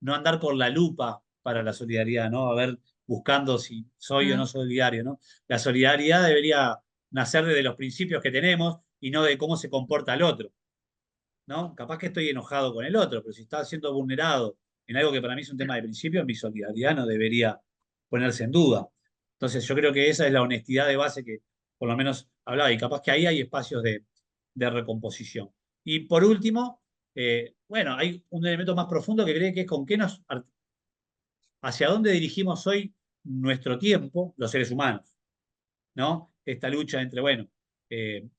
no andar con la lupa para la solidaridad, ¿no? A ver, buscando si soy o no solidario, ¿no? La solidaridad debería nacer desde los principios que tenemos y no de cómo se comporta el otro, ¿no? Capaz que estoy enojado con el otro, pero si está siendo vulnerado en algo que para mí es un tema de principios, mi solidaridad no debería ponerse en duda. Entonces yo creo que esa es la honestidad de base que por lo menos hablaba, y capaz que ahí hay espacios de recomposición. Y por último, bueno, hay un elemento más profundo que creo que es hacia dónde dirigimos hoy nuestro tiempo, los seres humanos, ¿no? Esta lucha entre, bueno,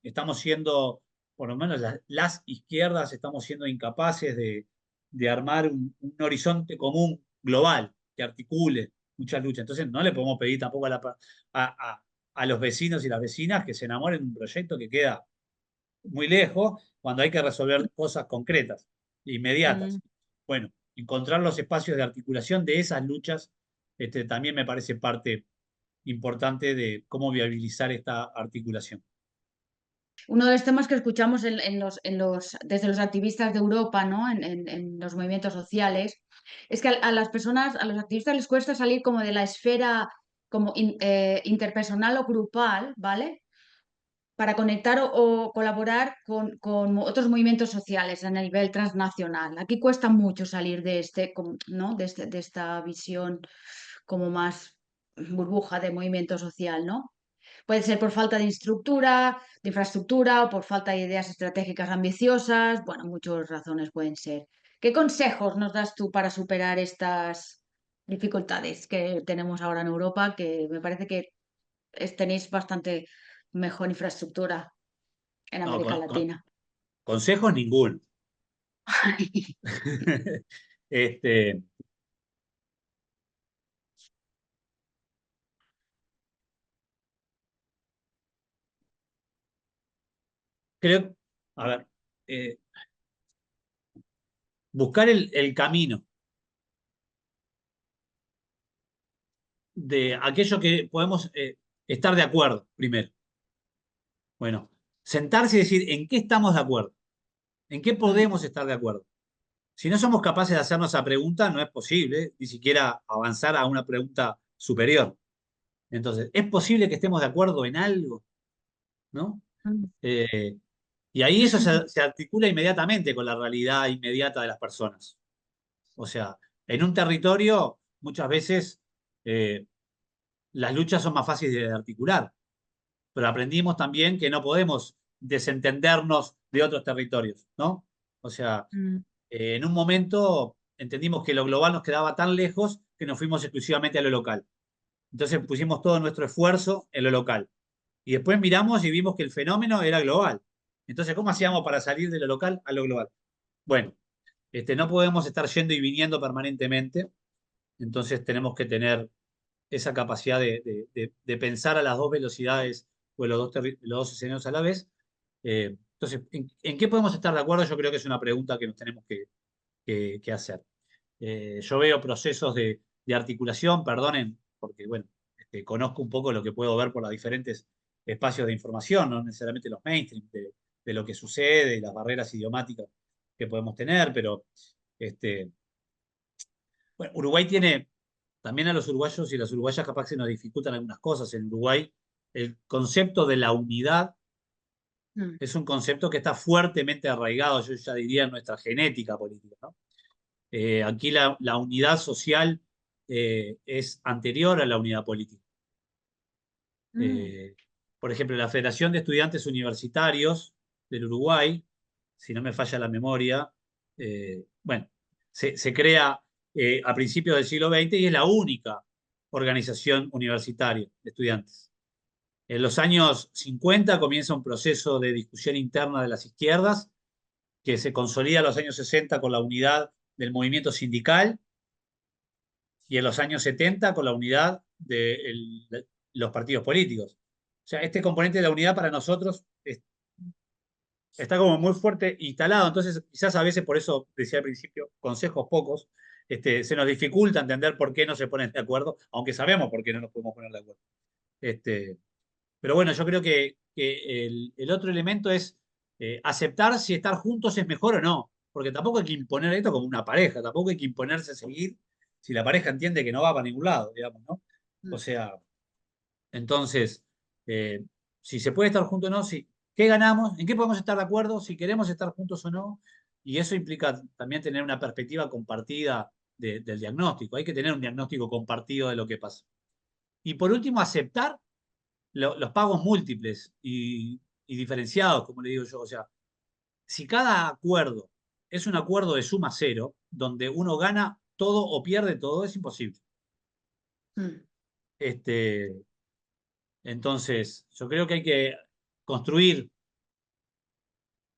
estamos siendo, por lo menos las izquierdas, estamos siendo incapaces de armar un horizonte común global que articule muchas luchas. Entonces, no le podemos pedir tampoco a los vecinos y las vecinas que se enamoren de un proyecto que queda muy lejos cuando hay que resolver cosas concretas, inmediatas. Bueno, encontrar los espacios de articulación de esas luchas también me parece parte importante de cómo viabilizar esta articulación. Uno de los temas que escuchamos desde los activistas de Europa, ¿no? En los movimientos sociales, es que a las personas, a los activistas les cuesta salir como de la esfera como interpersonal o grupal, ¿vale? Para conectar o colaborar con otros movimientos sociales a nivel transnacional. Aquí cuesta mucho salir de ¿no? De esta visión como más burbuja de movimiento social, ¿no? Puede ser por falta de infraestructura o por falta de ideas estratégicas ambiciosas. Bueno, muchas razones pueden ser. ¿Qué consejos nos das tú para superar estas dificultades que tenemos ahora en Europa? Que me parece que tenéis bastante mejor infraestructura en No, América Latina. consejos ninguno. Este, creo, a ver, eh, buscar el camino de aquello que podemos estar de acuerdo primero. Bueno, sentarse y decir en qué estamos de acuerdo, en qué Mm, podemos estar de acuerdo. Si no somos capaces de hacernos esa pregunta, no es posible ni siquiera avanzar a una pregunta superior. Entonces, ¿es posible que estemos de acuerdo en algo? ¿No? mm, Eh, y ahí eso se articula inmediatamente con la realidad inmediata de las personas. O sea, en un territorio muchas veces las luchas son más fáciles de articular, pero aprendimos también que no podemos desentendernos de otros territorios, ¿no? O sea, mm, en un momento entendimos que lo global nos quedaba tan lejos que nos fuimos exclusivamente a lo local. Entonces pusimos todo nuestro esfuerzo en lo local. Y después miramos y vimos que el fenómeno era global. Entonces, ¿cómo hacíamos para salir de lo local a lo global? Bueno, no podemos estar yendo y viniendo permanentemente, entonces tenemos que tener esa capacidad de pensar a las dos velocidades o los dos escenarios a la vez. Entonces, ¿en qué podemos estar de acuerdo? Yo creo que es una pregunta que nos tenemos que hacer. Yo veo procesos de articulación, perdonen, porque bueno, conozco un poco lo que puedo ver por los diferentes espacios de información, no necesariamente los mainstream, de lo que sucede y las barreras idiomáticas que podemos tener, pero este, bueno, Uruguay tiene, también a los uruguayos y las uruguayas capaz que se nos dificultan algunas cosas. En Uruguay, el concepto de la unidad mm, es un concepto que está fuertemente arraigado, yo ya diría, en nuestra genética política, ¿no? Aquí la unidad social es anterior a la unidad política. mm, Eh, por ejemplo, la Federación de Estudiantes Universitarios del Uruguay, si no me falla la memoria, bueno, se crea a principios del siglo XX y es la única organización universitaria de estudiantes. En los años 50 comienza un proceso de discusión interna de las izquierdas que se consolida en los años 60 con la unidad del movimiento sindical y en los años 70 con la unidad de los partidos políticos. O sea, este componente de la unidad para nosotros está como muy fuerte instalado, entonces quizás a veces, por eso decía al principio, consejos pocos, se nos dificulta entender por qué no se ponen de acuerdo, aunque sabemos por qué no nos podemos poner de acuerdo. Este, pero bueno, yo creo que el otro elemento es aceptar si estar juntos es mejor o no, porque tampoco hay que imponer esto como una pareja, tampoco hay que imponerse a seguir si la pareja entiende que no va para ningún lado, digamos, ¿no? O mm. sea, entonces, eh, si se puede estar juntos o no, si, ¿qué ganamos? ¿En qué podemos estar de acuerdo? Si queremos estar juntos o no. Y eso implica también tener una perspectiva compartida del diagnóstico. Hay que tener un diagnóstico compartido de lo que pasa. Y por último, aceptar los pagos múltiples y diferenciados, como le digo yo. O sea, si cada acuerdo es un acuerdo de suma cero, donde uno gana todo o pierde todo, es imposible. Mm, Este, entonces, yo creo que hay que construir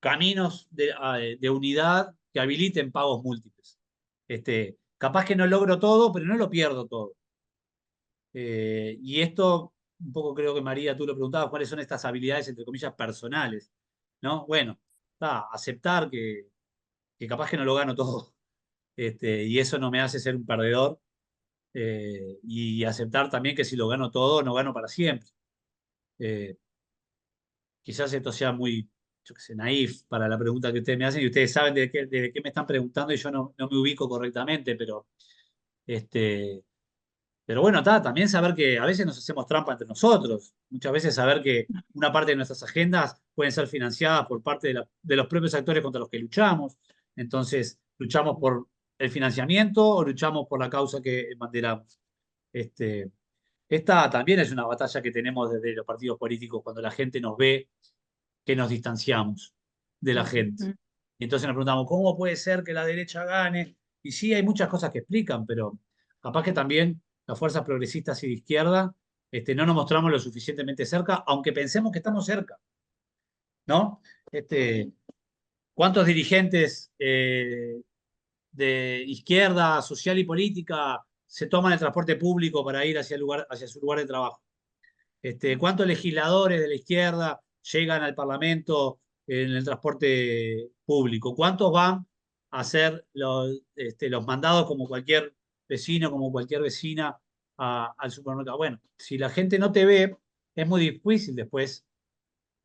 caminos de unidad que habiliten pagos múltiples. Capaz que no logro todo, pero no lo pierdo todo. Y esto, un poco creo que María, tú lo preguntabas, ¿cuáles son estas habilidades, entre comillas, personales? ¿No? Bueno, aceptar que capaz que no lo gano todo. Y eso no me hace ser un perdedor. Y aceptar también que si lo gano todo, no gano para siempre. Eh, quizás esto sea muy, yo qué sé, naif para la pregunta que ustedes me hacen y ustedes saben de qué me están preguntando y yo no me ubico correctamente, este, pero bueno, también saber que a veces nos hacemos trampa entre nosotros. Muchas veces saber que una parte de nuestras agendas pueden ser financiadas por parte de los propios actores contra los que luchamos. Entonces, luchamos por el financiamiento o luchamos por la causa que banderamos. Este, Esta también es una batalla que tenemos desde los partidos políticos cuando la gente nos ve que nos distanciamos de la gente. Y entonces nos preguntamos, ¿cómo puede ser que la derecha gane? Y sí, hay muchas cosas que explican, pero capaz que también las fuerzas progresistas y de izquierda no nos mostramos lo suficientemente cerca, aunque pensemos que estamos cerca, ¿no? ¿Cuántos dirigentes de izquierda social y política se toman el transporte público para ir hacia su lugar de trabajo? ¿Cuántos legisladores de la izquierda llegan al Parlamento en el transporte público? ¿Cuántos van a hacer los mandados como cualquier vecino, como cualquier vecina al supermercado? Bueno, si la gente no te ve, es muy difícil después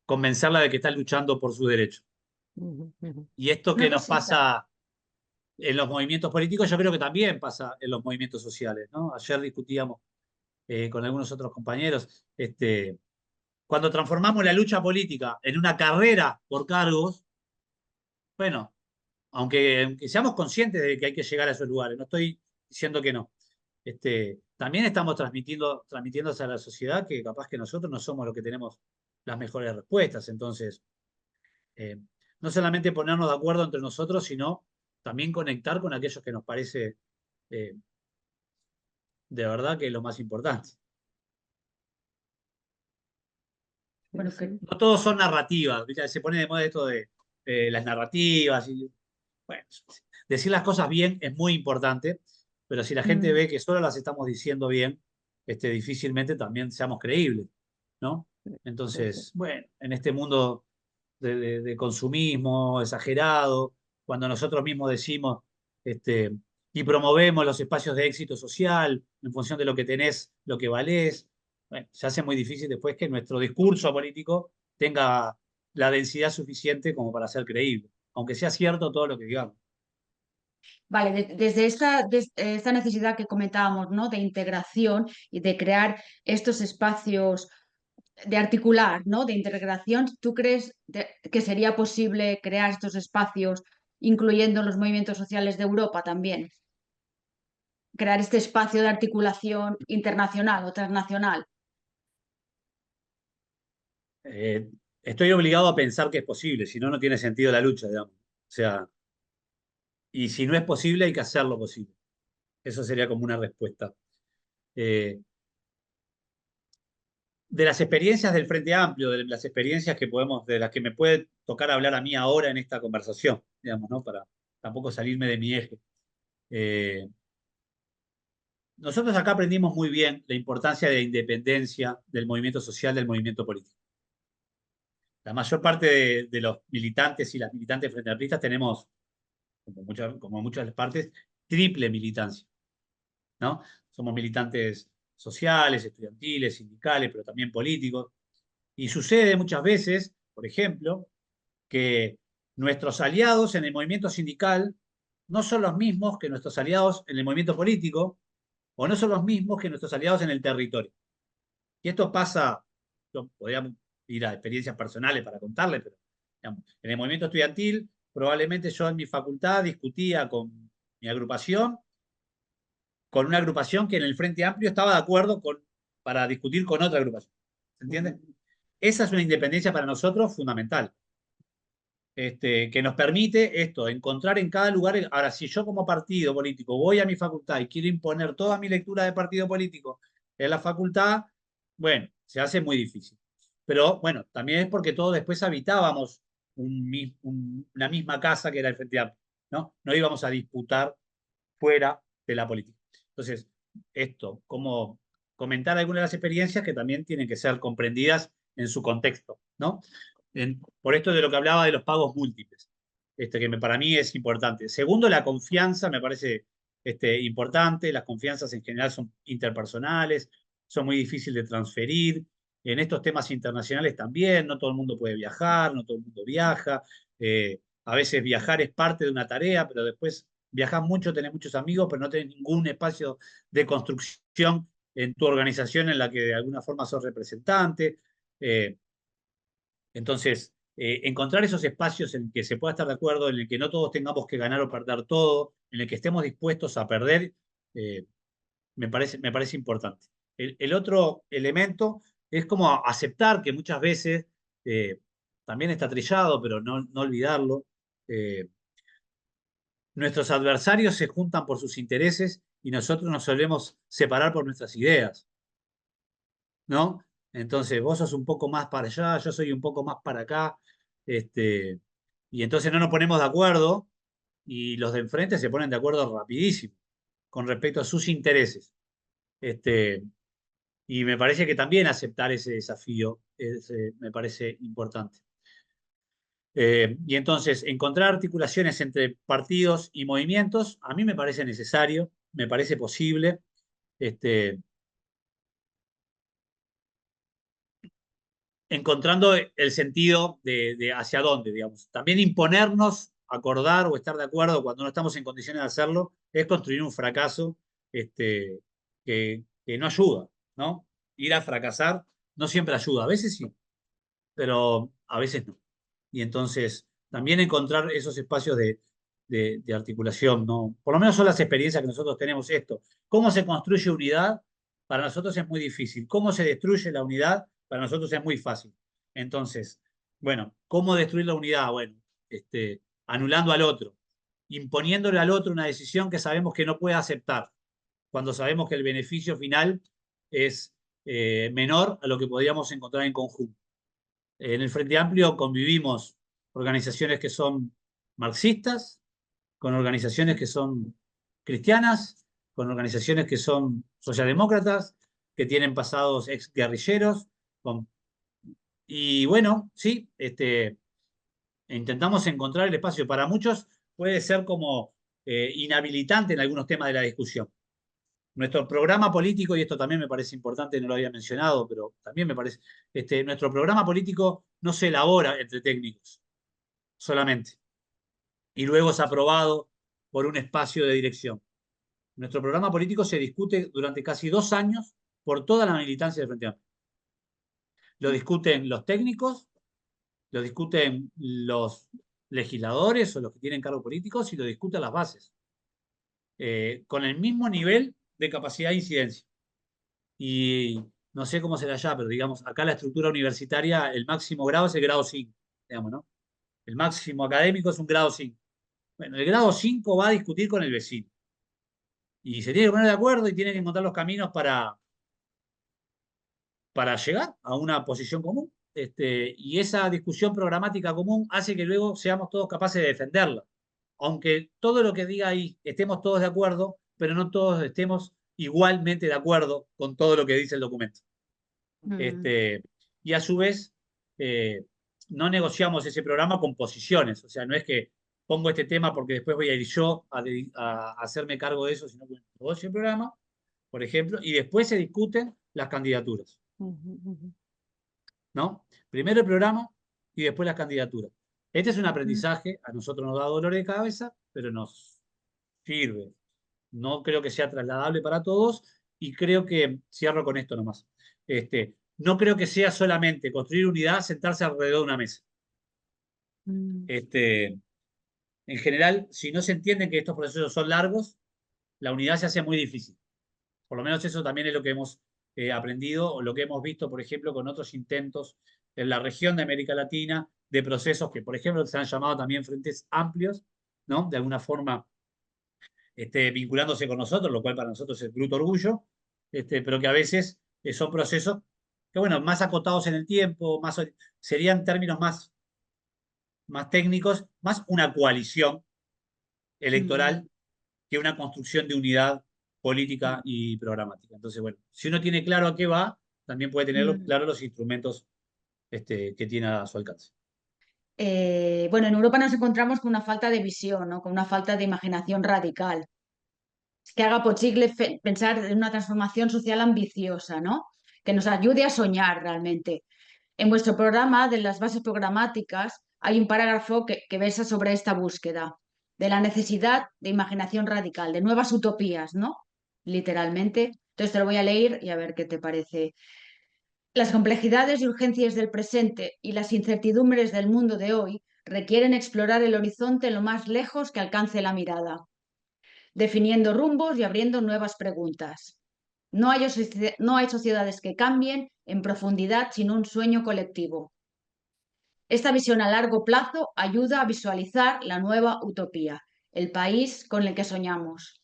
convencerla de que está luchando por su derecho. Y esto Una que nos cosita. pasa en los movimientos políticos, yo creo que también pasa en los movimientos sociales, ¿no? Ayer discutíamos con algunos otros compañeros, cuando transformamos la lucha política en una carrera por cargos, bueno, aunque seamos conscientes de que hay que llegar a esos lugares, no estoy diciendo que no, también estamos transmitiéndose a la sociedad que capaz que nosotros no somos los que tenemos las mejores respuestas. Entonces, eh, no solamente ponernos de acuerdo entre nosotros, sino también conectar con aquellos que nos parece eh, de verdad que es lo más importante. Bueno, que No todos son narrativas, ¿viste? Se pone de moda esto de las narrativas. Bueno, decir las cosas bien es muy importante, pero si la gente ve que solo las estamos diciendo bien, difícilmente también seamos creíbles, ¿no? Entonces, bueno, en este mundo de consumismo exagerado, cuando nosotros mismos decimos y promovemos los espacios de éxito social en función de lo que tenés, lo que valés, bueno, se hace muy difícil después que nuestro discurso político tenga la densidad suficiente como para ser creíble, aunque sea cierto todo lo que digamos. Vale, desde esta necesidad que comentábamos, ¿no? De integración y de crear estos espacios, de articular, ¿no? De integración, ¿tú crees que sería posible crear estos espacios incluyendo los movimientos sociales de Europa también? Crear este espacio de articulación internacional o transnacional. Eh, Estoy obligado a pensar que es posible, si no, no tiene sentido la lucha, digamos. O sea, y si no es posible, hay que hacerlo posible. Eso sería como una respuesta. Eh, de las experiencias del Frente Amplio, de las experiencias de las que me puede tocar hablar a mí ahora en esta conversación, digamos, ¿no? Para tampoco salirme de mi eje. Eh, Nosotros acá aprendimos muy bien la importancia de la independencia del movimiento social, del movimiento político. La mayor parte de los militantes y las militantes frente amplistas tenemos, como muchas partes, triple militancia, ¿no? Somos militantes sociales, estudiantiles, sindicales, pero también políticos. Y sucede muchas veces, por ejemplo, que nuestros aliados en el movimiento sindical no son los mismos que nuestros aliados en el movimiento político, o no son los mismos que nuestros aliados en el territorio. Y esto pasa, podríamos ir a experiencias personales para contarles, pero digamos, en el movimiento estudiantil, probablemente yo en mi facultad discutía con mi agrupación, con una agrupación que en el Frente Amplio estaba de acuerdo para discutir con otra agrupación. ¿Se entiende? Esa es una independencia para nosotros fundamental. Que nos permite esto, encontrar en cada lugar. Ahora, si yo como partido político voy a mi facultad y quiero imponer toda mi lectura de partido político en la facultad, bueno, se hace muy difícil. Pero bueno, también es porque todos después habitábamos una misma casa que era el Frente Amplio, ¿no? No íbamos a disputar fuera de la política. Entonces, esto, como comentar algunas de las experiencias que también tienen que ser comprendidas en su contexto, ¿no? Por esto de lo que hablaba de los pagos múltiples, para mí es importante. Segundo, la confianza me parece importante. Las confianzas en general son interpersonales, son muy difíciles de transferir. En estos temas internacionales también, no todo el mundo puede viajar, no todo el mundo viaja. A veces viajar es parte de una tarea, pero después viajas mucho, tenés muchos amigos, pero no tenés ningún espacio de construcción en tu organización en la que de alguna forma sos representante. Eh, entonces, encontrar esos espacios en que se pueda estar de acuerdo, en el que no todos tengamos que ganar o perder todo, en el que estemos dispuestos a perder, eh, me parece importante. El otro elemento es como aceptar que muchas veces, también está trillado, pero no olvidarlo, eh, nuestros adversarios se juntan por sus intereses y nosotros nos solemos separar por nuestras ideas, ¿no? Entonces, vos sos un poco más para allá, yo soy un poco más para acá, este, y entonces no nos ponemos de acuerdo y los de enfrente se ponen de acuerdo rapidísimo con respecto a sus intereses. Este, y me parece que también aceptar ese desafío me parece importante. Y entonces, encontrar articulaciones entre partidos y movimientos, a mí me parece necesario, me parece posible. Este, encontrando el sentido de hacia dónde, digamos. También imponernos, acordar o estar de acuerdo cuando no estamos en condiciones de hacerlo, es construir un fracaso que no ayuda, ¿no? Ir a fracasar no siempre ayuda, a veces sí, pero a veces no. Y entonces, también encontrar esos espacios de articulación, ¿no? Por lo menos son las experiencias que nosotros tenemos esto. ¿Cómo se construye unidad? Para nosotros es muy difícil. ¿Cómo se destruye la unidad? Para nosotros es muy fácil. Entonces, bueno, ¿cómo destruir la unidad? Bueno, anulando al otro, imponiéndole al otro una decisión que sabemos que no puede aceptar, cuando sabemos que el beneficio final es menor a lo que podríamos encontrar en conjunto. En el Frente Amplio convivimos organizaciones que son marxistas, con organizaciones que son cristianas, con organizaciones que son socialdemócratas, que tienen pasados ex guerrilleros. Y bueno, sí, intentamos encontrar el espacio. Para muchos puede ser como inhabilitante en algunos temas de la discusión. Nuestro programa político, y esto también me parece importante, no lo había mencionado, pero también me parece, nuestro programa político no se elabora entre técnicos solamente, y luego es aprobado por un espacio de dirección. Nuestro programa político se discute durante casi 2 años por toda la militancia del Frente Amplio. Lo discuten los técnicos, lo discuten los legisladores o los que tienen cargos políticos y lo discuten las bases, con el mismo nivel de capacidad de incidencia. Y no sé cómo será allá, pero digamos, acá la estructura universitaria, el máximo grado es el grado 5, digamos, ¿no? El máximo académico es un grado 5. Bueno, el grado 5 va a discutir con el vecino. Y se tiene que poner de acuerdo y tiene que encontrar los caminos para llegar a una posición común. Y esa discusión programática común hace que luego seamos todos capaces de defenderla. Aunque todo lo que diga ahí estemos todos de acuerdo, pero no todos estemos igualmente de acuerdo con todo lo que dice el documento. Y a su vez, no negociamos ese programa con posiciones. O sea, no es que pongo este tema porque después voy a ir yo a hacerme cargo de eso, sino que negocio el programa, por ejemplo, y después se discuten las candidaturas. ¿No? Primero el programa y después las candidaturas. Este es un aprendizaje, a nosotros nos da dolor de cabeza, pero nos sirve. No creo que sea trasladable para todos y creo que, cierro con esto nomás, no creo que sea solamente construir unidad, sentarse alrededor de una mesa. En general, si no se entiende que estos procesos son largos, la unidad se hace muy difícil. Por lo menos eso también es lo que hemos aprendido o lo que hemos visto, por ejemplo, con otros intentos en la región de América Latina de procesos que, por ejemplo, se han llamado también frentes amplios, ¿no? De alguna forma vinculándose con nosotros, lo cual para nosotros es bruto orgullo, pero que a veces son procesos que, bueno, más acotados en el tiempo, serían términos más técnicos, más una coalición electoral que una construcción de unidad política y programática. Entonces, bueno, si uno tiene claro a qué va, también puede tener claro los instrumentos que tiene a su alcance. Bueno, en Europa nos encontramos con una falta de visión, ¿no? Con una falta de imaginación radical, que haga posible pensar en una transformación social ambiciosa, ¿no? que nos ayude a soñar realmente. En vuestro programa de las bases programáticas hay un parágrafo que versa sobre esta búsqueda, de la necesidad de imaginación radical, de nuevas utopías, ¿no? Literalmente. Entonces te lo voy a leer y a ver qué te parece. Las complejidades y urgencias del presente y las incertidumbres del mundo de hoy requieren explorar el horizonte lo más lejos que alcance la mirada, definiendo rumbos y abriendo nuevas preguntas. No hay sociedades que cambien en profundidad sin un sueño colectivo. Esta visión a largo plazo ayuda a visualizar la nueva utopía, el país con el que soñamos.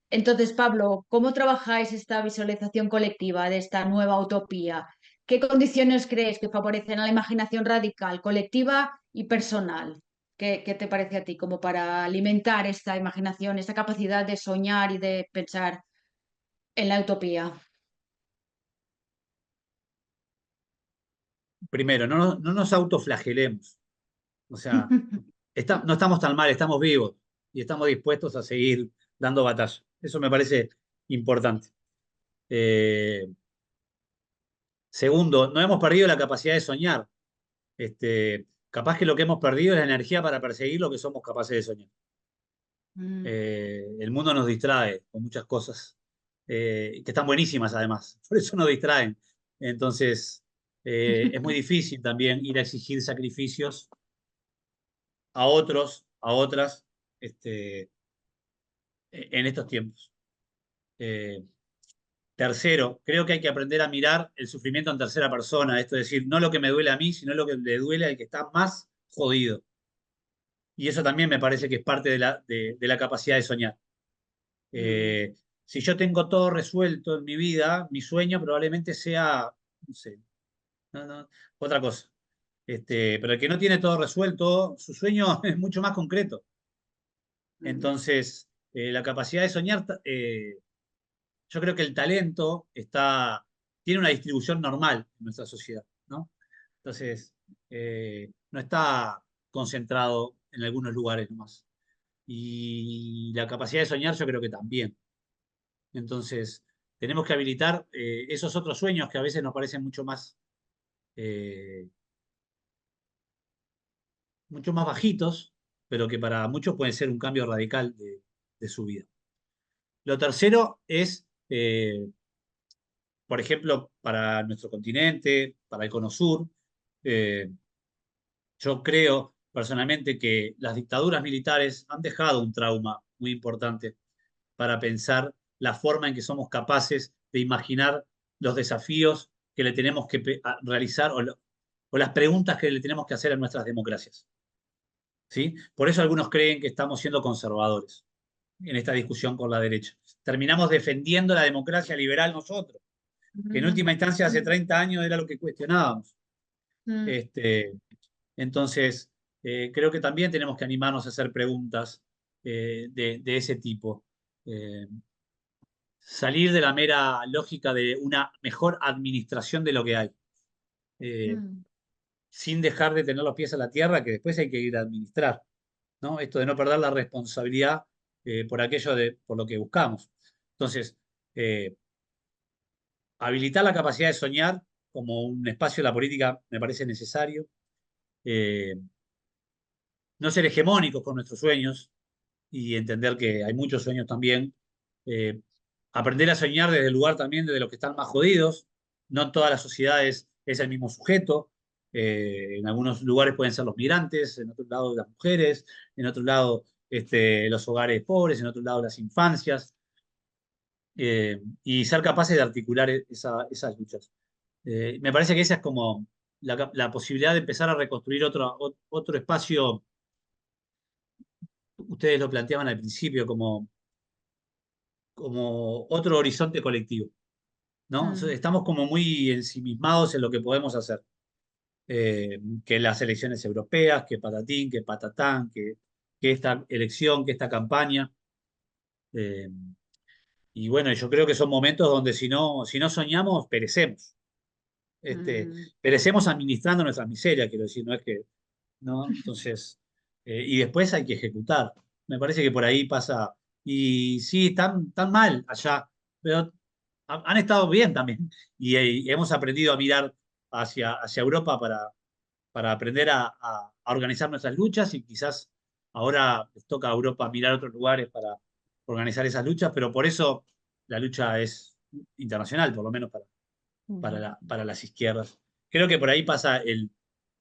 Entonces, Pablo, ¿cómo trabajáis esta visualización colectiva de esta nueva utopía? ¿Qué condiciones crees que favorecen a la imaginación radical, colectiva y personal? ¿Qué te parece a ti como para alimentar esta imaginación, esta capacidad de soñar y de pensar en la utopía? Primero, no nos autoflagelemos. O sea, no estamos tan mal, estamos vivos y estamos dispuestos a seguir dando batalla. Eso me parece importante. Eh, Segundo, no hemos perdido la capacidad de soñar. Capaz que lo que hemos perdido es la energía para perseguir lo que somos capaces de soñar. Mm. El mundo nos distrae con muchas cosas, que están buenísimas además, por eso nos distraen. Entonces, es muy difícil también ir a exigir sacrificios a otros, a otras, en estos tiempos. Eh, Tercero, creo que hay que aprender a mirar el sufrimiento en tercera persona, esto es decir, no lo que me duele a mí, sino lo que le duele al que está más jodido. Y eso también me parece que es parte de la capacidad de soñar. Mm. Si yo tengo todo resuelto en mi vida, mi sueño probablemente sea, no sé, otra cosa. Pero el que no tiene todo resuelto, su sueño es mucho más concreto. Mm. Entonces, la capacidad de soñar, yo creo que el talento tiene una distribución normal en nuestra sociedad, ¿no? Entonces, no está concentrado en algunos lugares nomás. Y la capacidad de soñar yo creo que también. Entonces, tenemos que habilitar esos otros sueños que a veces nos parecen eh, mucho más bajitos, pero que para muchos pueden ser un cambio radical de su vida. Lo tercero es, por ejemplo, para nuestro continente, para el Cono Sur, eh, yo creo personalmente que las dictaduras militares han dejado un trauma muy importante para pensar la forma en que somos capaces de imaginar los desafíos que le tenemos que realizar o las preguntas que le tenemos que hacer a nuestras democracias. ¿Sí? Por eso algunos creen que estamos siendo conservadores en esta discusión con la derecha. Terminamos defendiendo la democracia liberal nosotros, que en Mm. última instancia hace 30 años era lo que cuestionábamos. Mm. Este, entonces, creo que también tenemos que animarnos a hacer preguntas de ese tipo. Eh, Salir de la mera lógica de una mejor administración de lo que hay, eh, Mm. sin dejar de tener los pies a la tierra, que después hay que ir a administrar, ¿no? Esto de no perder la responsabilidad por aquello por lo que buscamos. Entonces, eh, habilitar la capacidad de soñar como un espacio de la política me parece necesario. Eh, no ser hegemónicos con nuestros sueños y entender que hay muchos sueños también. Eh, Aprender a soñar desde el lugar también de los que están más jodidos. No en todas las sociedades es el mismo sujeto. En algunos lugares pueden ser los migrantes, en otros lados las mujeres, en otro lado los hogares pobres, en otro lado las infancias. Y ser capaces de articular esas luchas. Me parece que esa es como la posibilidad de empezar a reconstruir otro espacio. Ustedes lo planteaban al principio como otro horizonte colectivo, ¿no? Mm. Estamos como muy ensimismados en lo que podemos hacer. Que las elecciones europeas, que patatín, que patatán, que esta elección, que esta campaña. Eh, y bueno, yo creo que son momentos donde si no soñamos, perecemos. Mm. Perecemos administrando nuestras miserias, quiero decir, no es que, ¿no? Entonces, y después hay que ejecutar. Me parece que por ahí pasa, y sí, tan mal allá, pero han estado bien también. Y hemos aprendido a mirar hacia Europa para aprender a organizar nuestras luchas y quizás ahora les toca a Europa mirar otros lugares para organizar esas luchas, pero por eso la lucha es internacional, por lo menos Ujú, para las izquierdas. Creo que por ahí pasa el,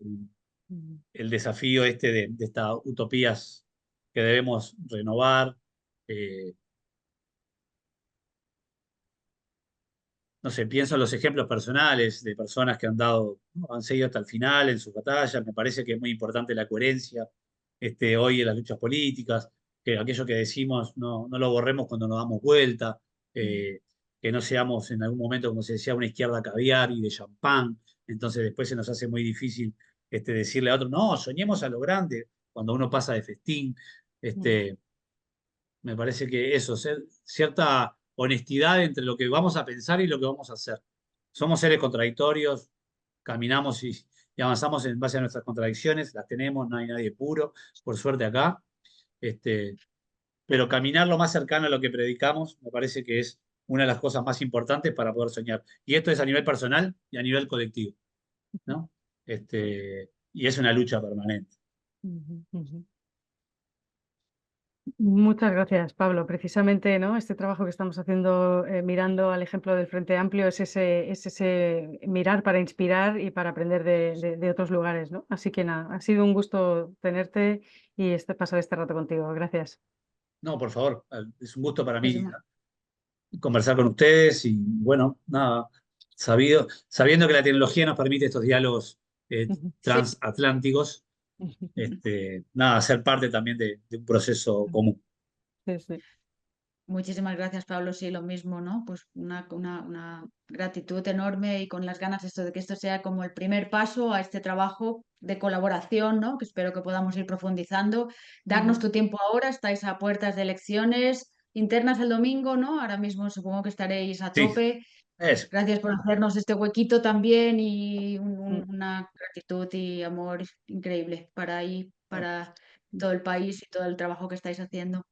ujú. el desafío este de estas utopías que debemos renovar. eh, no sé, pienso en los ejemplos personales de personas que han dado, ¿no? Han seguido hasta el final en sus batallas. Me parece que es muy importante la coherencia hoy en las luchas políticas, que aquello que decimos no lo borremos cuando nos damos vuelta, eh, que no seamos en algún momento, como se decía, una izquierda caviar y de champán. Entonces después se nos hace muy difícil decirle a otro, no, soñemos a lo grande, cuando uno pasa de festín. Mm, Este, Me parece que eso, cierta honestidad entre lo que vamos a pensar y lo que vamos a hacer. Somos seres contradictorios, caminamos y avanzamos en base a nuestras contradicciones, las tenemos, no hay nadie puro, por suerte acá. Este, pero caminar lo más cercano a lo que predicamos me parece que es una de las cosas más importantes para poder soñar. Y esto es a nivel personal y a nivel colectivo, ¿no? Y es una lucha permanente. ujú, ujú. Muchas gracias, Pablo. Precisamente, ¿no? Este trabajo que estamos haciendo mirando al ejemplo del Frente Amplio es ese mirar para inspirar y para aprender de otros lugares, ¿no? Así que nada, ha sido un gusto tenerte y pasar este rato contigo. Gracias. No, por favor, es un gusto para Pues, mí conversar con ustedes y bueno, nada, sabiendo que la tecnología nos permite estos diálogos sí, transatlánticos, nada, ser parte también de un proceso común. Sí, sí. muchísimas gracias, Pablo. Sí, lo mismo, ¿no? Pues una gratitud enorme y con las ganas esto de que esto sea como el primer paso a este trabajo de colaboración, ¿no? Que espero que podamos ir profundizando. Darnos Ujú. tu tiempo ahora, estáis a puertas de elecciones internas el domingo, ¿no? Ahora mismo supongo que estaréis a Sí, tope. eso. Gracias por hacernos este huequito también y Mm. una gratitud y amor increíble para ahí, No, para todo el país y todo el trabajo que estáis haciendo.